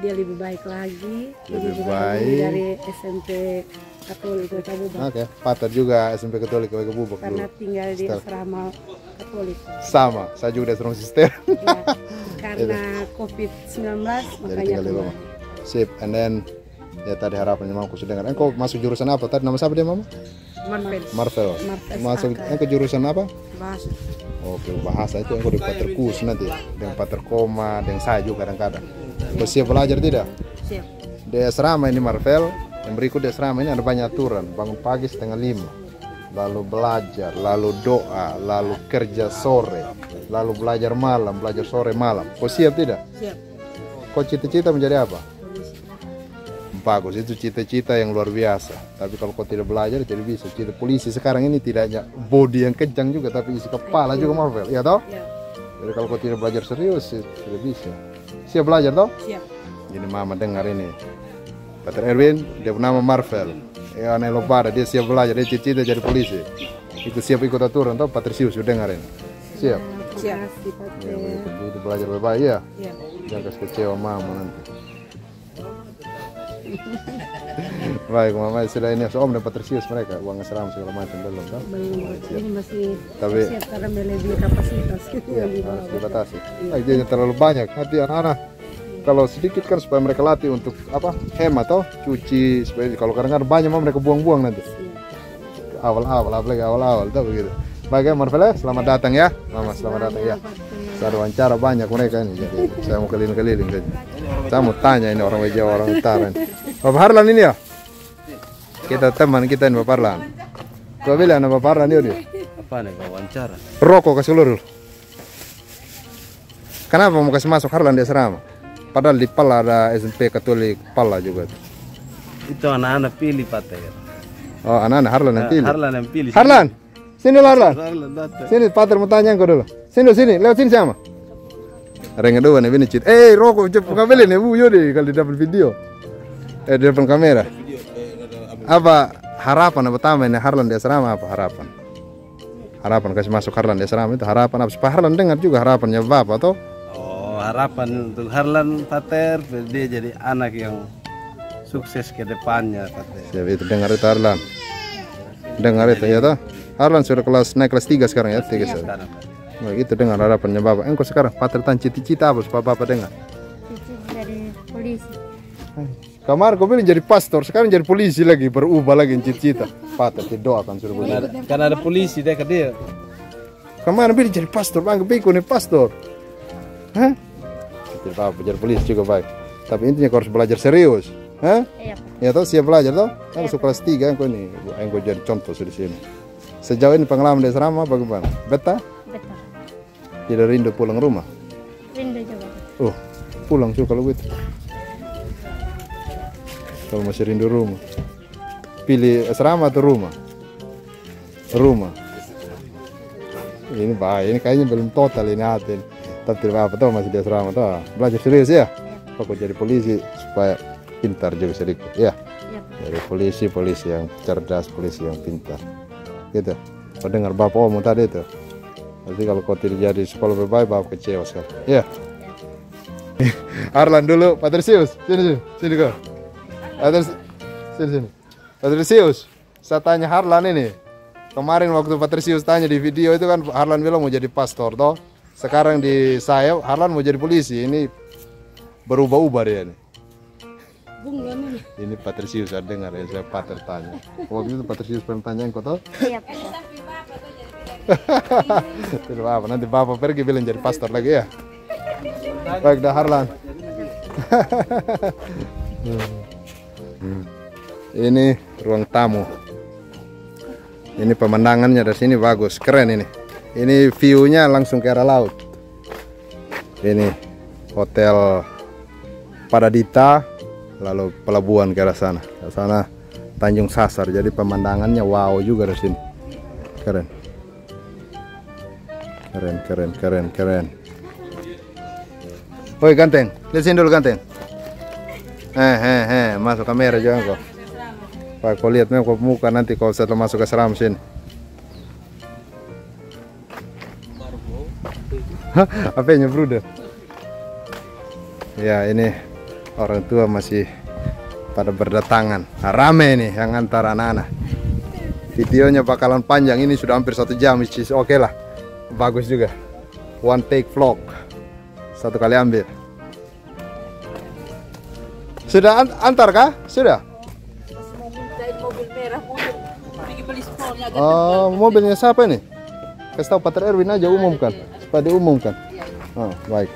dia lebih baik lagi. Lebih baik. Dari SMP Katolik ke Bubak. Oke, Pater juga SMP Katolik ke Bubak. Karena tinggal di asrama Katolik. Sama, saya juga di asrama Sister. Ya, karena COVID-19 makanya kembali. Sip, and then ya tadi harapannya mama aku sudah dengar. Engkau masuk jurusan apa tadi? Nama siapa dia mama? Marvel. Masuk ke jurusan apa? Bahasa. Oke, bahasa itu engkau di Pater Kus nanti dengan Pater Koma, dengan saya juga kadang-kadang. Kau siap belajar tidak? Siap. Di asrama ini Marvel, yang berikut di asrama ini ada banyak aturan. Bangun pagi 4:30, lalu belajar, lalu doa, lalu kerja sore, lalu belajar malam, belajar sore malam. Kau siap tidak? Siap. Kau cita-cita menjadi apa? Bagus, itu cita-cita yang luar biasa. Tapi kalau kau tidak belajar tidak bisa. Cita polisi sekarang ini tidak hanya body yang kencang juga, tapi isi kepala juga Marvel, ya toh? Ya. Jadi kalau kau tidak belajar serius tidak bisa. Siap belajar toh? Siap. Jadi mama dengar ini. Pater Erwin, dia bernama Marvel. Ya, anak Lopada, dia siap belajar, dia cita-cita jadi polisi. Itu siap ikut aturan toh, Patrisius dengar ini. Siap. Siap. Ya, begitu belajar baik-baik ya. Iya. Jangan kasih kecewa mama nanti. Baik mama, sudah ini om dan Patrisius mereka uang asrama segala macam belum kan? Belum, ini masih tapi siap karena melebihi kapasitas. Iya, harus dibatasi. Jangan terlalu banyak, nanti anak-anak kalau sedikit kan supaya mereka latih untuk apa? Hemat toh, cuci supaya kalau kadang-kadang banyak mereka buang-buang nanti. Awal-awal, apalagi awal-awal tuh begitu. Baik ya Marvel, selamat datang ya, mama selamat datang ya. Saya wawancara banyak mereka ini, jadi saya mau keliling-keliling saja. Saya mau tanya ini orang Jawa, orang Utara ini. Bapak Harlan ini ya? Kita teman kita ini Bapak Harlan. Kau bilang nama Bapak Harlan ini? Apa nih wawancara? Rokok kasih seluruh. Kenapa mau kasih masuk Harlan di asrama? Padahal di Pala ada SMP Katolik Pala juga. Itu anak-anak pilih Pater. Oh anak-anak Harlan yang pilih. Harlan yang pilih. Harlan, sini Harlan. Harlan sini Pater mau tanya engkau dulu. Sini, lewat sini sama. Ada yang kedua nih, ini cheat. Rokok cepat kabelin ya Bu Yodi kalau di dapat video. Di depan kamera. Apa harapan pertama ini Harlan di asrama apa harapan? Harapan kasih masuk Harlan di asrama itu harapan apa? Supaya Harlan dengar juga harapannya Bapak toh? Oh, harapan untuk Harlan Pater dia jadi anak yang sukses ke depannya Pater. Siap itu dengar itu Harlan. Dengar itu ya toh? Harlan sudah naik kelas 3 sekarang ya, 3 sekarang. Nah, itu dengar harapannya Bapak. Engkau sekarang Pater tanya cita-cita apa supaya Bapak dengar? Cita dari polisi. Kamar kau bilang jadi pastor, sekarang jadi polisi lagi, berubah lagi cita-cita. Pater doakan suruh boleh. Karena ada polisi dekat dia. Kemarin bilang jadi pastor, bang kepiku nih pastor. Hah? Tidak apa, jadi polisi juga baik. Tapi intinya kau harus belajar serius. Hah? Iya. Ya toh siap belajar toh? Kan masuk kelas 3 engkau ini, engkau jadi contoh di sini. Sejauh ini pengalaman di asrama bagaimana? Betah? Betah. Tidak rindu pulang rumah? Rindu juga. Oh, pulang juga kalau gitu. Kalau masih rindu rumah, pilih asrama atau rumah? Rumah. Ini bahaya, ini kayaknya belum total ini hati. Tapi tidak apa-apa, masih di asrama tuh. Belajar serius ya. Aku jadi polisi supaya pintar juga sedikit. Ya. Jadi polisi yang cerdas, polisi yang pintar. Gitu. Kau dengar Bapak omong tadi itu. Nanti kalau kau tidak jadi sekolah berbaik, Bapak kecewa sekali. Ya. Harlan dulu, Patrisius. Sini kau. Sini. Patrisius, saya tanya Harlan ini. Kemarin waktu Patrisius tanya di video itu kan Harlan bilang mau jadi pastor toh. Sekarang di saya Harlan mau jadi polisi. Ini berubah-ubah dia nih. Bunga nih. Ini Patrisius saya dengar ya, saya Pater tanya. Waktu itu Patrisius pernah tanyain kau tahu? Iya. Tidak apa, nanti bapak pergi bilang jadi pastor lagi ya. Baik, dah Harlan. Ini ruang tamu. Ini pemandangannya dari sini bagus, keren ini. Ini view-nya langsung ke arah laut. Ini hotel Paradita, lalu pelabuhan ke arah sana. Ke sana Tanjung Sasar. Jadi pemandangannya wow juga dari sini. Keren. Keren. Woi Ganteng, lihat sini dulu Ganteng. Masuk kamera jangan kok. Pak, kau lihat memang kau muka nanti kau setelah masuk ke asrama sini. Apanya bruder? Ya ini orang tua masih pada berdatangan. Rame nih yang antar anak-anak. Videonya bakalan panjang, ini sudah hampir 1 jam, oke lah. Bagus juga. One take vlog. 1 kali ambil. Sudah antar kah? Sudah? Mobil merah, pergi beli spolnya. Oh, mobilnya siapa nih? Kasih tahu Pater Erwin aja, umumkan. Supaya diumumkan. Oh, baik.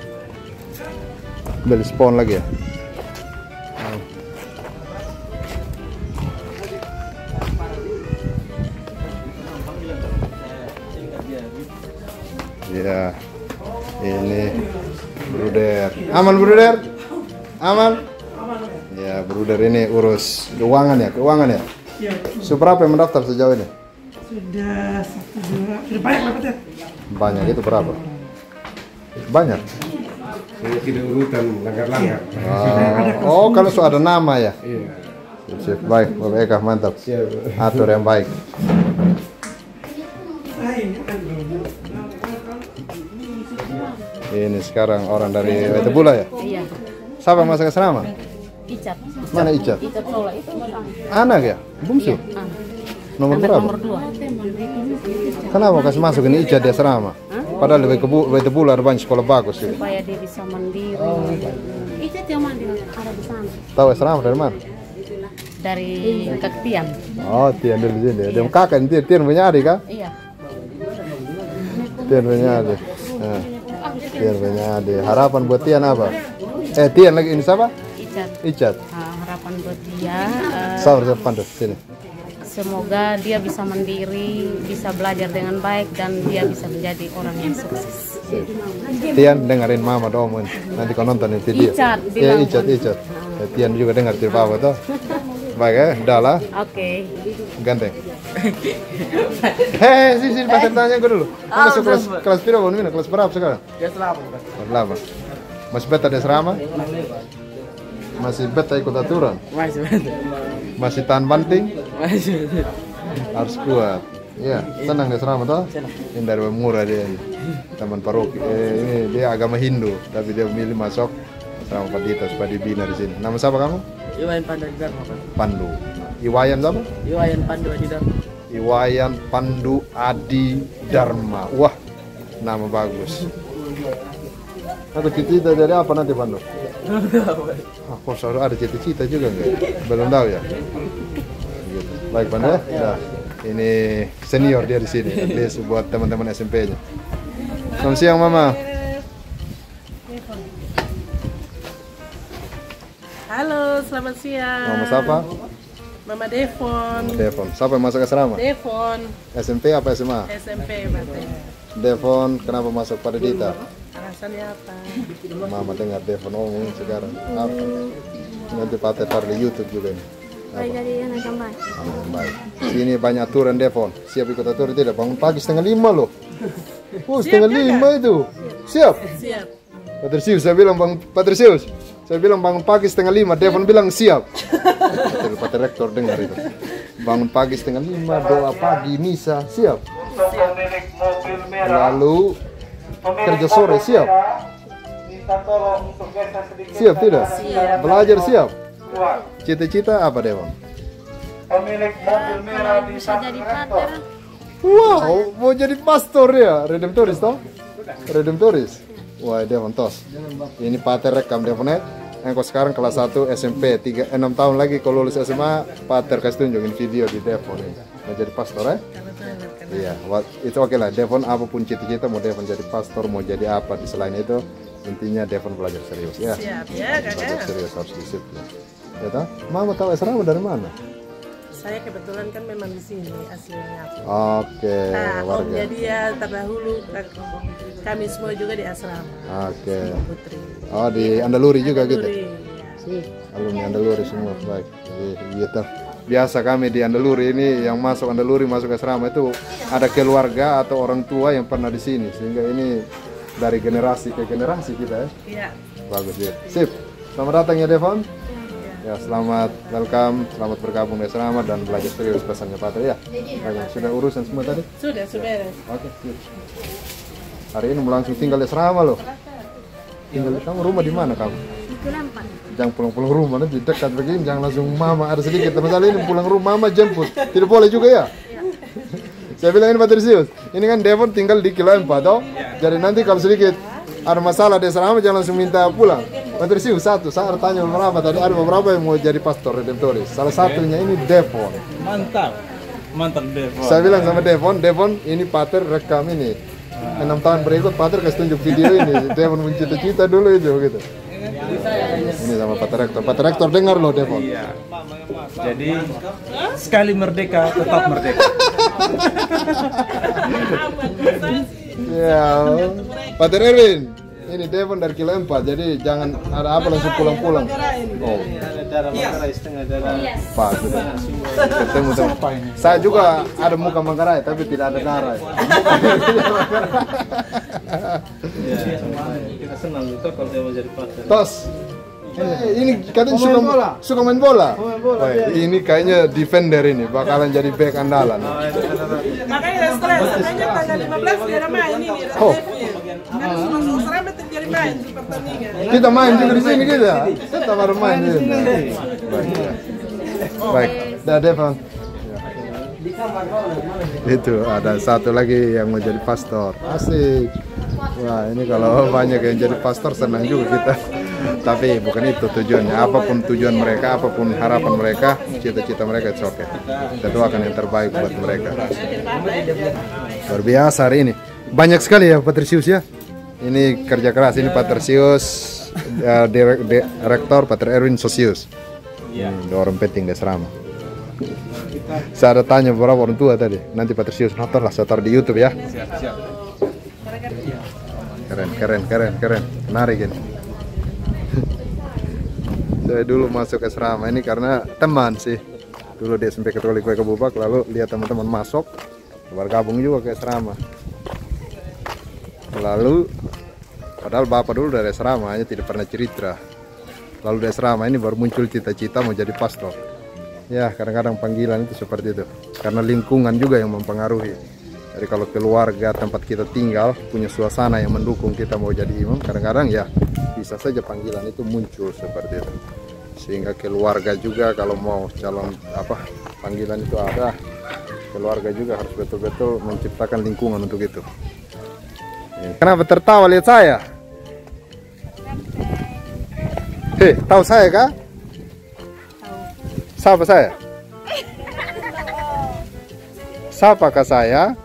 Beli spon lagi ya. Ya, ini bruder. Aman bruder? Aman? Ya, bruder ini urus keuangan ya, Iya. Seberapa yang mendaftar sejauh ini? Sudah 1, 2, sudah banyak dapatnya. Banyak itu berapa? Banyak. Saya tidak urutan langgar-langgar. Oh, kalau sudah ada nama ya? Iya. Siap, baik, Bapak Eka, mantap. Atur yang baik. Ini sekarang orang dari Wetebula ya? Iya. Siapa yang masuk asrama? Icat. Mana Icat? Icat Sola itu. Anak ya? Bungsu? Iya. Nomor berapa? Nomor 2. Kenapa kasih masuk ini Icat di asrama? Padahal di Wetebula ada banyak sekolah bagus gitu. Supaya dia bisa mandiri. Icat yang mandiri ada di sana. Tahu asrama dari mana? Dari Kak Tian. Oh, Tian dari sini. Dia kakak ini Tian punya adik kah? Iya. Tian punya adik. Nah, Tian punya adik. Harapan buat Tian apa? Tian lagi ini siapa? Icat. Harapan buat dia. Sabar depan tuh sini. Semoga dia bisa mandiri, bisa belajar dengan baik dan dia bisa menjadi orang yang sukses. Tian dengerin mama dong, nanti kau nonton video. Icat. Ya Icat. Tian juga dengar cerita apa tuh. Baik ya, udah lah. Oke. Ganteng. Sini pasal tanya gue dulu. Masuk kelas berapa? Kelas berapa sekarang? Kelas 8. Kelas 8. Masih beta di asrama? Masih beta ikut aturan? Masih beta. Masih tahan banting? Masih. Harus kuat. Iya, senang di asrama toh? Ini dari murah dia. Taman paroki. Ini dia agama Hindu, tapi dia memilih masuk asrama Paradita supaya dibina di sini. Nama siapa kamu? Iwayan Pandu Adi Dharma. Pandu. Iwayan siapa? Iwayan Pandu Adi Dharma. Iwayan Pandu Adi Dharma. Wah, nama bagus. Aku cita-cita jadi apa nanti Pandu? Kok selalu ada cita-cita juga nggak? Belum tahu ya. Gitu. Baik Pandu ya. Nah, ini senior dia di sini. At least buat teman-teman SMP-nya. Selamat siang Mama. Halo, selamat siang. Mama siapa? Mama Devon. Devon. Siapa yang masuk asrama? Devon. SMP apa SMA? SMP berarti. Devon, kenapa masuk Paradita? Alasannya apa? Mama dengar Devon ngomong sekarang. Apa? Nanti Pater taruh di YouTube juga nih. Baik jadi anak yang baik. Baik. Sini banyak aturan Devon. Siap ikut aturan tidak? Bangun pagi 4:30 loh. Oh, 4:30 itu. Siap? Siap. Patrisius, saya bilang Bang Patrisius. Saya bilang bangun pagi 4:30, Devon bilang siap. Pater Rektor dengar itu. Bangun pagi 4:30, doa pagi, misa, siap. Lalu kerja sore, siap. Siap tidak? Siap. Belajar siap. Cita-cita apa Devon? Bisa jadi pater. Wow, mau jadi pastor ya, Redemptoris toh? Redemptoris. Wah, Devon tos. Ini pater rekam Devonet. Engkau sekarang kelas 1 SMP, 6 tahun lagi kalau lulus SMA, pater kasih tunjukin video di Devon ini. Mau jadi pastor ya? Iya, itu oke lah. Devon apapun cita-cita, mau Devon jadi pastor, mau jadi apa di selain itu, intinya Devon belajar serius ya. Siap ya, Kakak. Belajar serius harus disiplin. Ya toh? Mama tahu asrama dari mana? Saya kebetulan kan memang di sini aslinya. Oke, warga. Jadi ya terdahulu kami semua juga di asrama. Oke. Putri. Oh, di Andaluri juga gitu. Iya. Alumni Andaluri semua, baik. Gitu. Biasa kami di Andaluri ini yang masuk Andaluri masuk asrama itu ada keluarga atau orang tua yang pernah di sini, sehingga ini dari generasi ke generasi kita ya. Iya. Bagus ya. Sip. Selamat datang ya Devon. Ya, selamat welcome, selamat bergabung di asrama dan belajar serius pesannya Pater ya. Baik, sudah urusan semua tadi? Sudah beres. Oke, sip. Hari ini mau langsung tinggal di asrama loh. Tinggal kamu rumah di mana kamu? Di Kelampan. Jangan pulang-pulang rumah nanti dekat begini, jangan langsung mama ada sedikit. Masalah ini pulang rumah mama jemput, tidak boleh juga ya. Saya bilang ini Patrisius, ini kan Devon tinggal di Kilo 4 toh. Jadi nanti kalau sedikit ada masalah di asrama jangan langsung minta pulang. Patrisius satu, saya tanya beberapa tadi ada beberapa yang mau jadi pastor redemptoris. Salah satunya ini Devon. Mantap, mantap Devon. Saya bilang sama Devon ini Pater rekam ini. 6 tahun berikut Pater kasih tunjuk video ini. Devon mencita-cita dulu itu gitu. Ini sama Pater Rektor. Pater Rektor dengar loh Devon. Iya. Jadi sekali merdeka tetap merdeka. Ya, Pater Erwin. Ini Devon dari Kilo 4, jadi jangan ada apa langsung pulang-pulang. Oh, darah Manggarai setengah darah. Pak, sudah. Ketemu teman. Saya juga ada muka Manggarai, tapi tidak ada darah. Kita senang itu kalau dia mau jadi pastor. Tos. Ini katanya suka main bola. Ini kayaknya defender ini, bakalan jadi back andalan. Makanya stres, makanya tanggal 15 dia main ini. Oh. Karena semua serama terjadi main di pertandingan. Kita main juga di sini kita baru main di sini. Baik, dah Devon. Itu ada satu lagi yang mau jadi pastor. Asik. Wah, ini kalau banyak yang jadi pastor senang juga kita. Tapi bukan itu tujuannya. Apapun tujuan mereka, apapun harapan mereka, cita-cita mereka it's okay. Kita doakan yang terbaik buat mereka. Luar biasa hari ini. Banyak sekali ya Patrisius ya. Ini kerja keras. Ini Patrisius, Rektor Pater Erwin Sosius. Dua orang penting di asrama. Saya ada tanya beberapa orang tua tadi. Nanti Patrisius nonton lah, saya taruh di YouTube ya. Keren. Menarik ini. Saya dulu masuk asrama ini karena teman sih. Dulu di SMP Katolik Kebubak, lalu lihat teman-teman masuk, bergabung juga ke asrama. Lalu padahal bapak dulu dari asrama hanya tidak pernah cerita. Lalu di asrama ini baru muncul cita-cita mau jadi pastor. Ya, kadang-kadang panggilan itu seperti itu. Karena lingkungan juga yang mempengaruhi. Jadi kalau keluarga tempat kita tinggal punya suasana yang mendukung kita mau jadi imam, kadang-kadang ya bisa saja panggilan itu muncul seperti itu. Sehingga keluarga juga kalau mau calon panggilan itu ada, keluarga juga harus betul-betul menciptakan lingkungan untuk itu. Kenapa tertawa lihat saya? Hei, tahu saya kah? Siapa saya? Siapakah saya?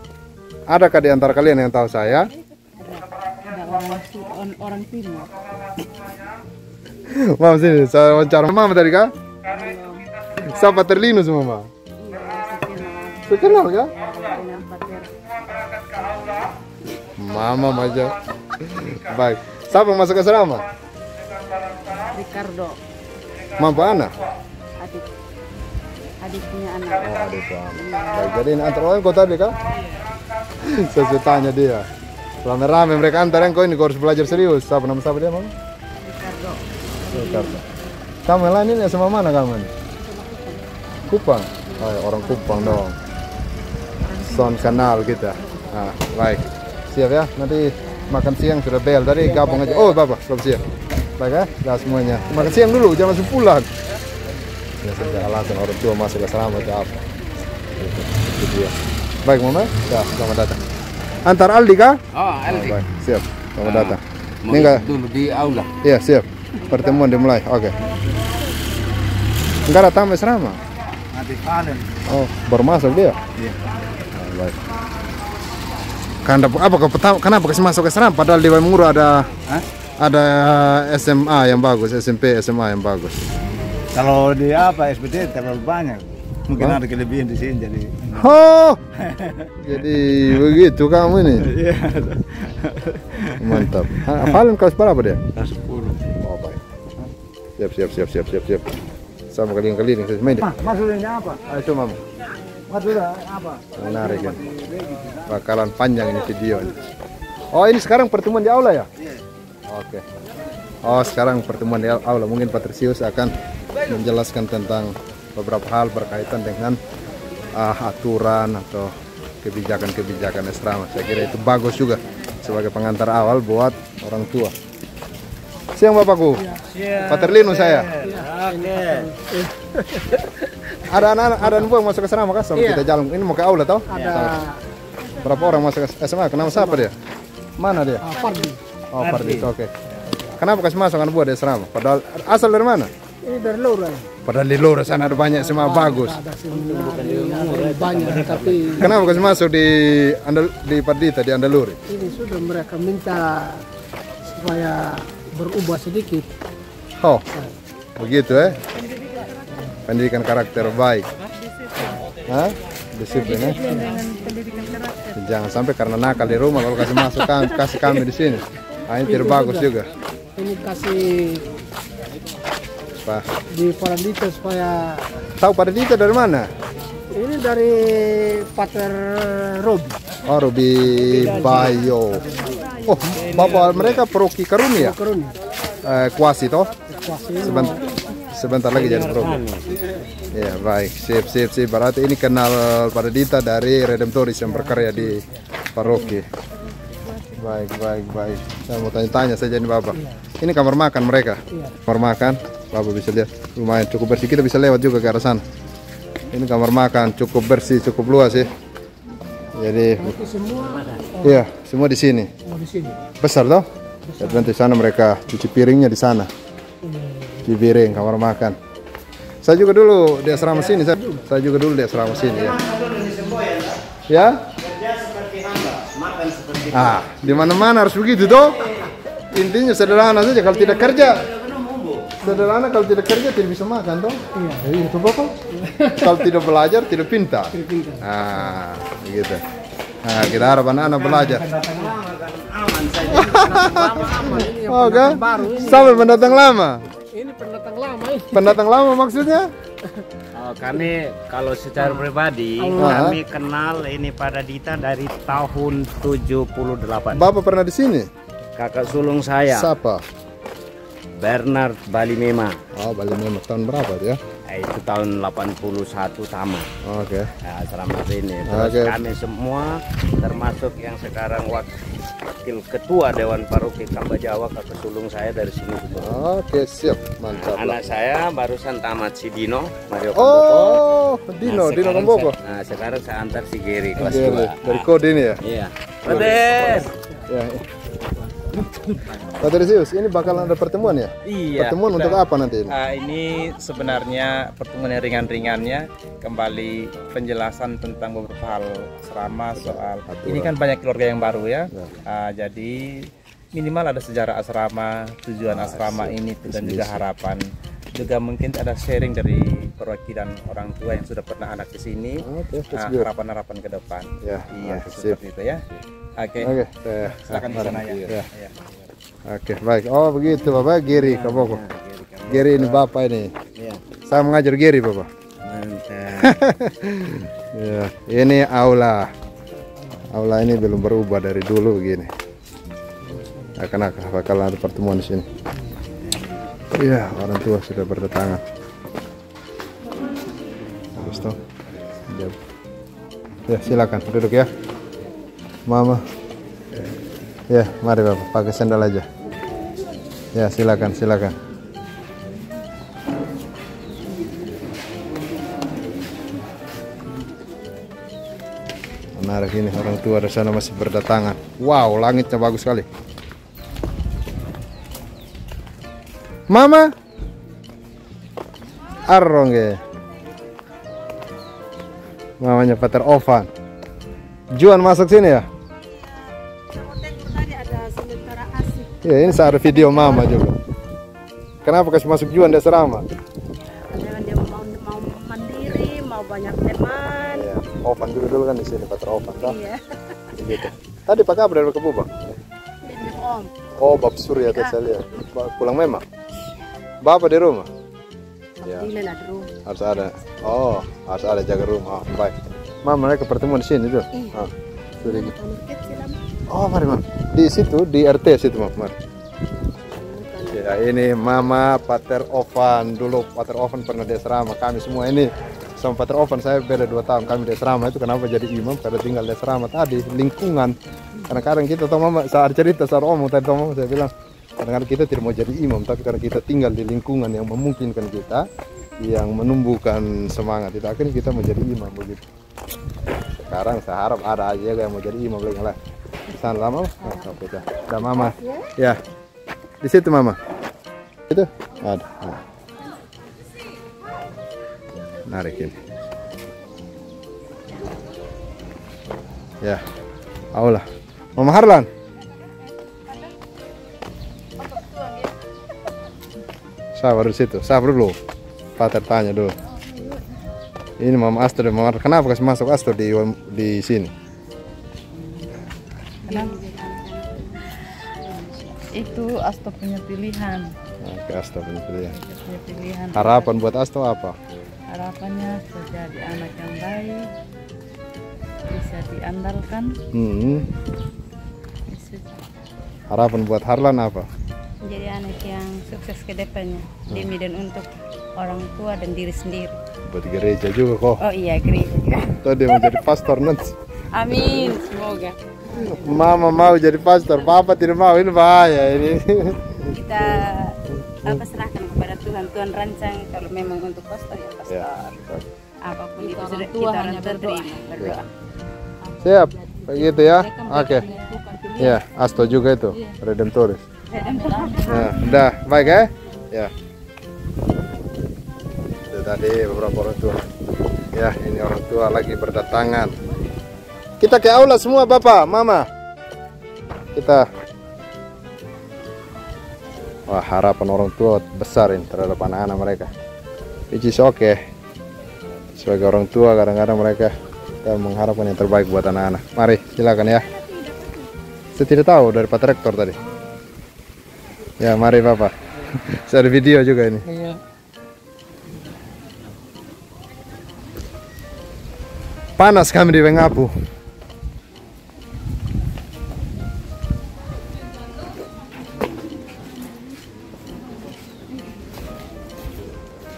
Adakah di antara kalian yang tahu saya? Ada orang timur. Mama sini, saya wawancara mama tadi kah? Siapa Terlinus mama? Saya kenal kah? Mama aja. Baik. Siapa yang masuk asrama? Ricardo. Mampu anak? Adiknya anak. Oh, adiknya anak. Baik, jadi ini antar orang kau tadi kah? Saya tanya dia. Rame-rame mereka antar yang kau ini kau harus belajar serius. Siapa nama siapa dia mama? Ricardo. Kamu yang lain ini sama mana kamu ini? Kupang. Oh, ya, orang Kupang dong. Son kenal kita. Nah, baik. Siap ya, nanti makan siang sudah bel tadi gabung aja. Oh bapak, selamat siang. Baik ya, dah semuanya. Makan siang dulu, jangan langsung pulang. Ya saja alasan orang tua masuk asrama itu apa? Itu dia. Baik mama, dah selamat datang. Antar Aldi kah? Oh Aldi. Baik, siap, selamat datang. Ini enggak dulu di aula. Iya, siap. Pertemuan dimulai. Oke. Enggak ada tamu asrama. Nanti panen. Oh, baru masuk dia. Iya. Baik. Kenapa kasih masuk asrama padahal di Waimuru ada SMA yang bagus, SMP, SMA yang bagus. Kalau di SPT terlalu banyak. Mungkin ada kelebihan di sini jadi. Oh. Jadi begitu kamu ini. Iya. Mantap. Hafalin kelas berapa dia? Kelas 10. Oh, baik. Siap. Sama keliling-keliling main deh. Maksudnya apa? Ayo coba, Mama. Maksudnya apa? Menarik kan. Bakalan panjang ini video ini. Oh, ini sekarang pertemuan di aula ya? Iya. Oke. Oh, sekarang pertemuan di aula. Mungkin Patrisius akan menjelaskan tentang beberapa hal berkaitan dengan aturan atau kebijakan-kebijakan asrama. Saya kira itu bagus juga sebagai pengantar awal buat orang tua. Siang Bapakku. Pater Lino saya. Ada anak-anak, ada anak yang masuk asrama kan? Kita jalan. Ini mau ke aula toh? Ada. Berapa orang masuk SMA? Kenapa siapa dia? Mana dia? Fardi. Oh, Fardi. Oke. Kenapa kasih masuk anak buah di asrama? Padahal asal dari mana? Ini dari Lura. Padahal di Lura sana ada banyak SMA bagus. Banyak, tapi kenapa kasih masuk di Pardita di Andaluri? ini sudah mereka minta supaya berubah sedikit. Oh, begitu pendidikan karakter baik. Hah? Disiplin ya. Jangan sampai karena nakal di rumah kalau kasih kami di sini. Ini tidak bagus juga. Ini kasih di Pardita supaya. Tahu Pardita dari mana? Ini dari Pater Robi. Oh, Robi Bayo. Oh, bapak mereka Paroki Karuni ya? Karuni. Kuasi toh? Kuasi. Sebentar lagi jadi program. Ya baik, sip. Berarti ini kenal Pardita dari Redemptoris yang berkarya di paroki. Baik. Saya mau tanya-tanya saja nih Bapak. Ini kamar makan mereka. Kamar makan, Bapak bisa lihat lumayan cukup bersih. Kita bisa lewat juga ke arah sana. Ini kamar makan cukup bersih, cukup luas sih. Jadi, iya semua di sini. Besar toh? Jadi nanti sana mereka cuci piringnya di sana. Cuci piring kamar makan. Saya juga dulu di asrama sini. Saya juga dulu di asrama sini ya. Ya? Di mana-mana harus begitu toh. Intinya sederhana saja kalau tidak kerja. Sederhana kalau tidak kerja tidak bisa makan toh. Iya. Itu Bapak. Kalau tidak belajar tidak pintar. Begitu. Nah, kita harap anak-anak belajar. Oke. Sampai pendatang lama. Ini pendatang lama. Pendatang lama maksudnya? Kami kalau secara pribadi kami kenal ini Pardita dari tahun 78. Bapak pernah di sini? Kakak sulung saya. Siapa? Bernard Balimema. Oh, Balimema tahun berapa dia? Itu tahun 81 tamat. Oke. Asrama sini. Terus kami semua termasuk yang sekarang wakil ketua Dewan Paroki Kamba Jawa, kakak sulung saya dari sini juga. Oke, siap. Mantap. Anak saya barusan tamat si Dino Mario Kamboko. Oh, Dino Kamboko. Nah, sekarang saya antar si Geri kelas 2. Dari kode ini ya? Iya. Pedes. Ya. Patrisius, ini bakal ada pertemuan ya? Iya. Pertemuan untuk apa nanti ini? Ini sebenarnya pertemuan yang ringan-ringannya, kembali penjelasan tentang beberapa hal asrama soal aturan. Ini kan banyak keluarga yang baru ya. Jadi minimal ada sejarah asrama, tujuan asrama ini dan juga harapan. Juga mungkin ada sharing dari perwakilan orang tua yang sudah pernah anak di sini. Harapan-harapan ke depan. Iya, seperti itu ya. Oke. Silakan bisa nanya. Oke, baik. Oh, begitu Bapak Geri Kamboko. Geri ini Bapak ini. Saya mengajar Geri Bapak. Ya, ini aula. Aula ini belum berubah dari dulu begini. Akan bakal ada pertemuan di sini. Iya, orang tua sudah berdatangan. Habis itu. Ya, silakan duduk ya. Mama. Ya, mari Bapak, pakai sandal aja. Ya, silakan. Menarik ini, orang tua di sana masih berdatangan. Wow, langitnya bagus sekali. Mama? Arrong ya. Mamanya Pater Ovan. Juan masuk sini ya? Ya ini saya ada video mama juga. Kenapa kasih masuk Juan di asrama? Dia mau mandiri, mau banyak teman. Ya, Ovan juga dulu kan di sini, Pater Ovan kan? Iya. Gitu. Tadi Pak kabar dari Kebubang? Om. Oh, Bab Surya tadi saya lihat. Pulang memang? Bapak di rumah? Ya. Harus ada. Oh, harus ada jaga rumah. Oh, baik. Mama mereka pertemuan di sini tuh. Iya. Sudah gitu. Oh, mari Mam. Di situ, di RT situ Mam. Mari. Ya, ini Mama Pater Ovan. Dulu Pater Ovan pernah di asrama. Kami semua ini sama Pater Ovan saya beda 2 tahun. Kami di asrama itu kenapa jadi imam? Karena tinggal di asrama tadi, lingkungan. Karena kadang kita tahu Mama saat cerita saat omong tadi Mama saya bilang, kadang-kadang kita tidak mau jadi imam, tapi karena kita tinggal di lingkungan yang memungkinkan kita, yang menumbuhkan semangat, itu akhirnya kita menjadi imam begitu. Sekarang saya harap ada aja yang mau jadi imam lagi lah. Sana lama, ada Mama. Ya, di situ Mama. Itu ada. Narik ini. Ya, aula. Mama Harlan. Sabar di situ, sabar dulu. Pater tanya dulu. Ini Mama Astor dan Mama. Kenapa kasih masuk Astor di sini? Kenapa? Itu Astor punya pilihan. Oke, Astor punya pilihan. Harapan buat Astor apa? Harapannya jadi anak yang baik, bisa diandalkan. Harapan buat Harlan apa? Jadi anak yang sukses ke depannya demi dan untuk orang tua dan diri sendiri. Buat gereja juga kok. Oh iya, gereja juga. Tadi mau jadi pastor nanti. Amin, semoga. Mama mau jadi pastor, Papa tidak mau, ini bahaya ini. Kita serahkan kepada Tuhan. Tuhan rancang kalau memang untuk pastor ya pastor. Ya. Apapun itu sudah kita orang berdoa. Siap, begitu ya. Oke. Ya, Asto juga itu, Redemptoris. Nah, udah baik ya? Ya. Itu tadi beberapa orang tua. Ya, ini orang tua lagi berdatangan. Kita ke aula semua Bapak, Mama. Kita. Wah, harapan orang tua besar ini terhadap anak-anak mereka. Which is okay. Sebagai orang tua kadang-kadang mereka mengharapkan yang terbaik buat anak-anak. Mari, silakan ya. Saya tidak tahu dari Pak Rektor tadi. Ya, mari Bapak. Saya ada video juga ini. Iya. Panas kami di Wengapu.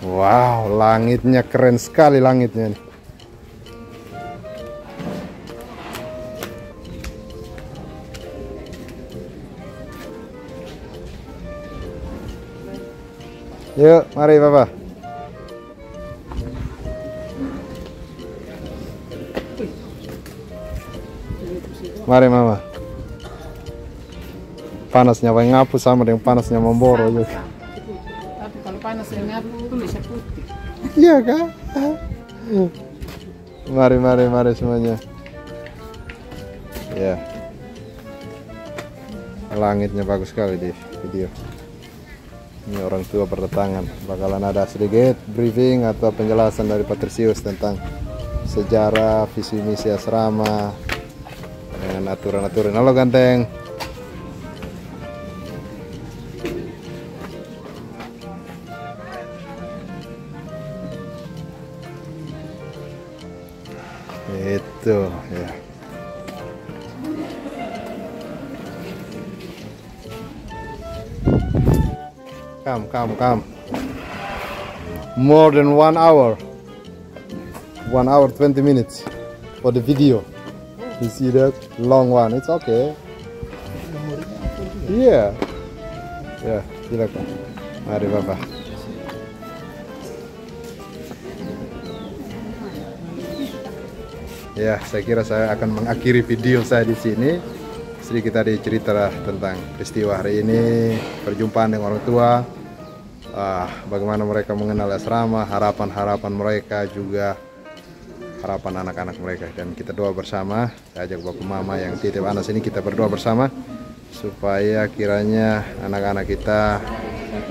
Wow, langitnya keren sekali langitnya nih. Yuk, mari Bapak. Mari Mama. Panasnya Wengapu sama dengan panasnya Momboro juga. Tapi kalau panas Wengapu bisa putih. Iya kan? Mari semuanya. Ya. Langitnya bagus sekali di video. Ini orang tua berdatangan. Bakalan ada sedikit briefing atau penjelasan dari Patrisius tentang sejarah, visi misi asrama dengan aturan-aturan. Halo ganteng. Itu ya. Come. More than 1 hour. 1 hour 20 minutes for the video. You see that long one? It's okay. Yeah. Ya, silakan. Mari Bapak. Ya, saya kira saya akan mengakhiri video saya di sini. Sedikit tadi cerita tentang peristiwa hari ini, perjumpaan dengan orang tua, bagaimana mereka mengenal asrama, harapan-harapan mereka juga harapan anak-anak mereka, dan kita doa bersama. Saya ajak bapak mama yang titip anak sini, kita berdoa bersama supaya kiranya anak-anak kita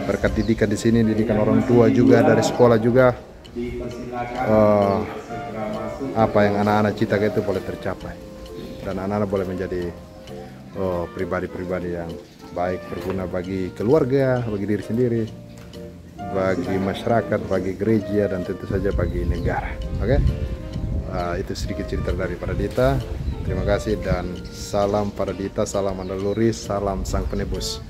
berkat didikan di sini, didikan orang tua juga dari sekolah juga, apa yang anak-anak cita itu boleh tercapai dan anak-anak boleh menjadi pribadi-pribadi yang baik, berguna bagi keluarga, bagi diri sendiri, bagi masyarakat, bagi gereja, dan tentu saja bagi negara. Oke, itu sedikit cerita dari Paradita. Terima kasih dan salam Paradita, salam Mandaluri, salam Sang Penebus.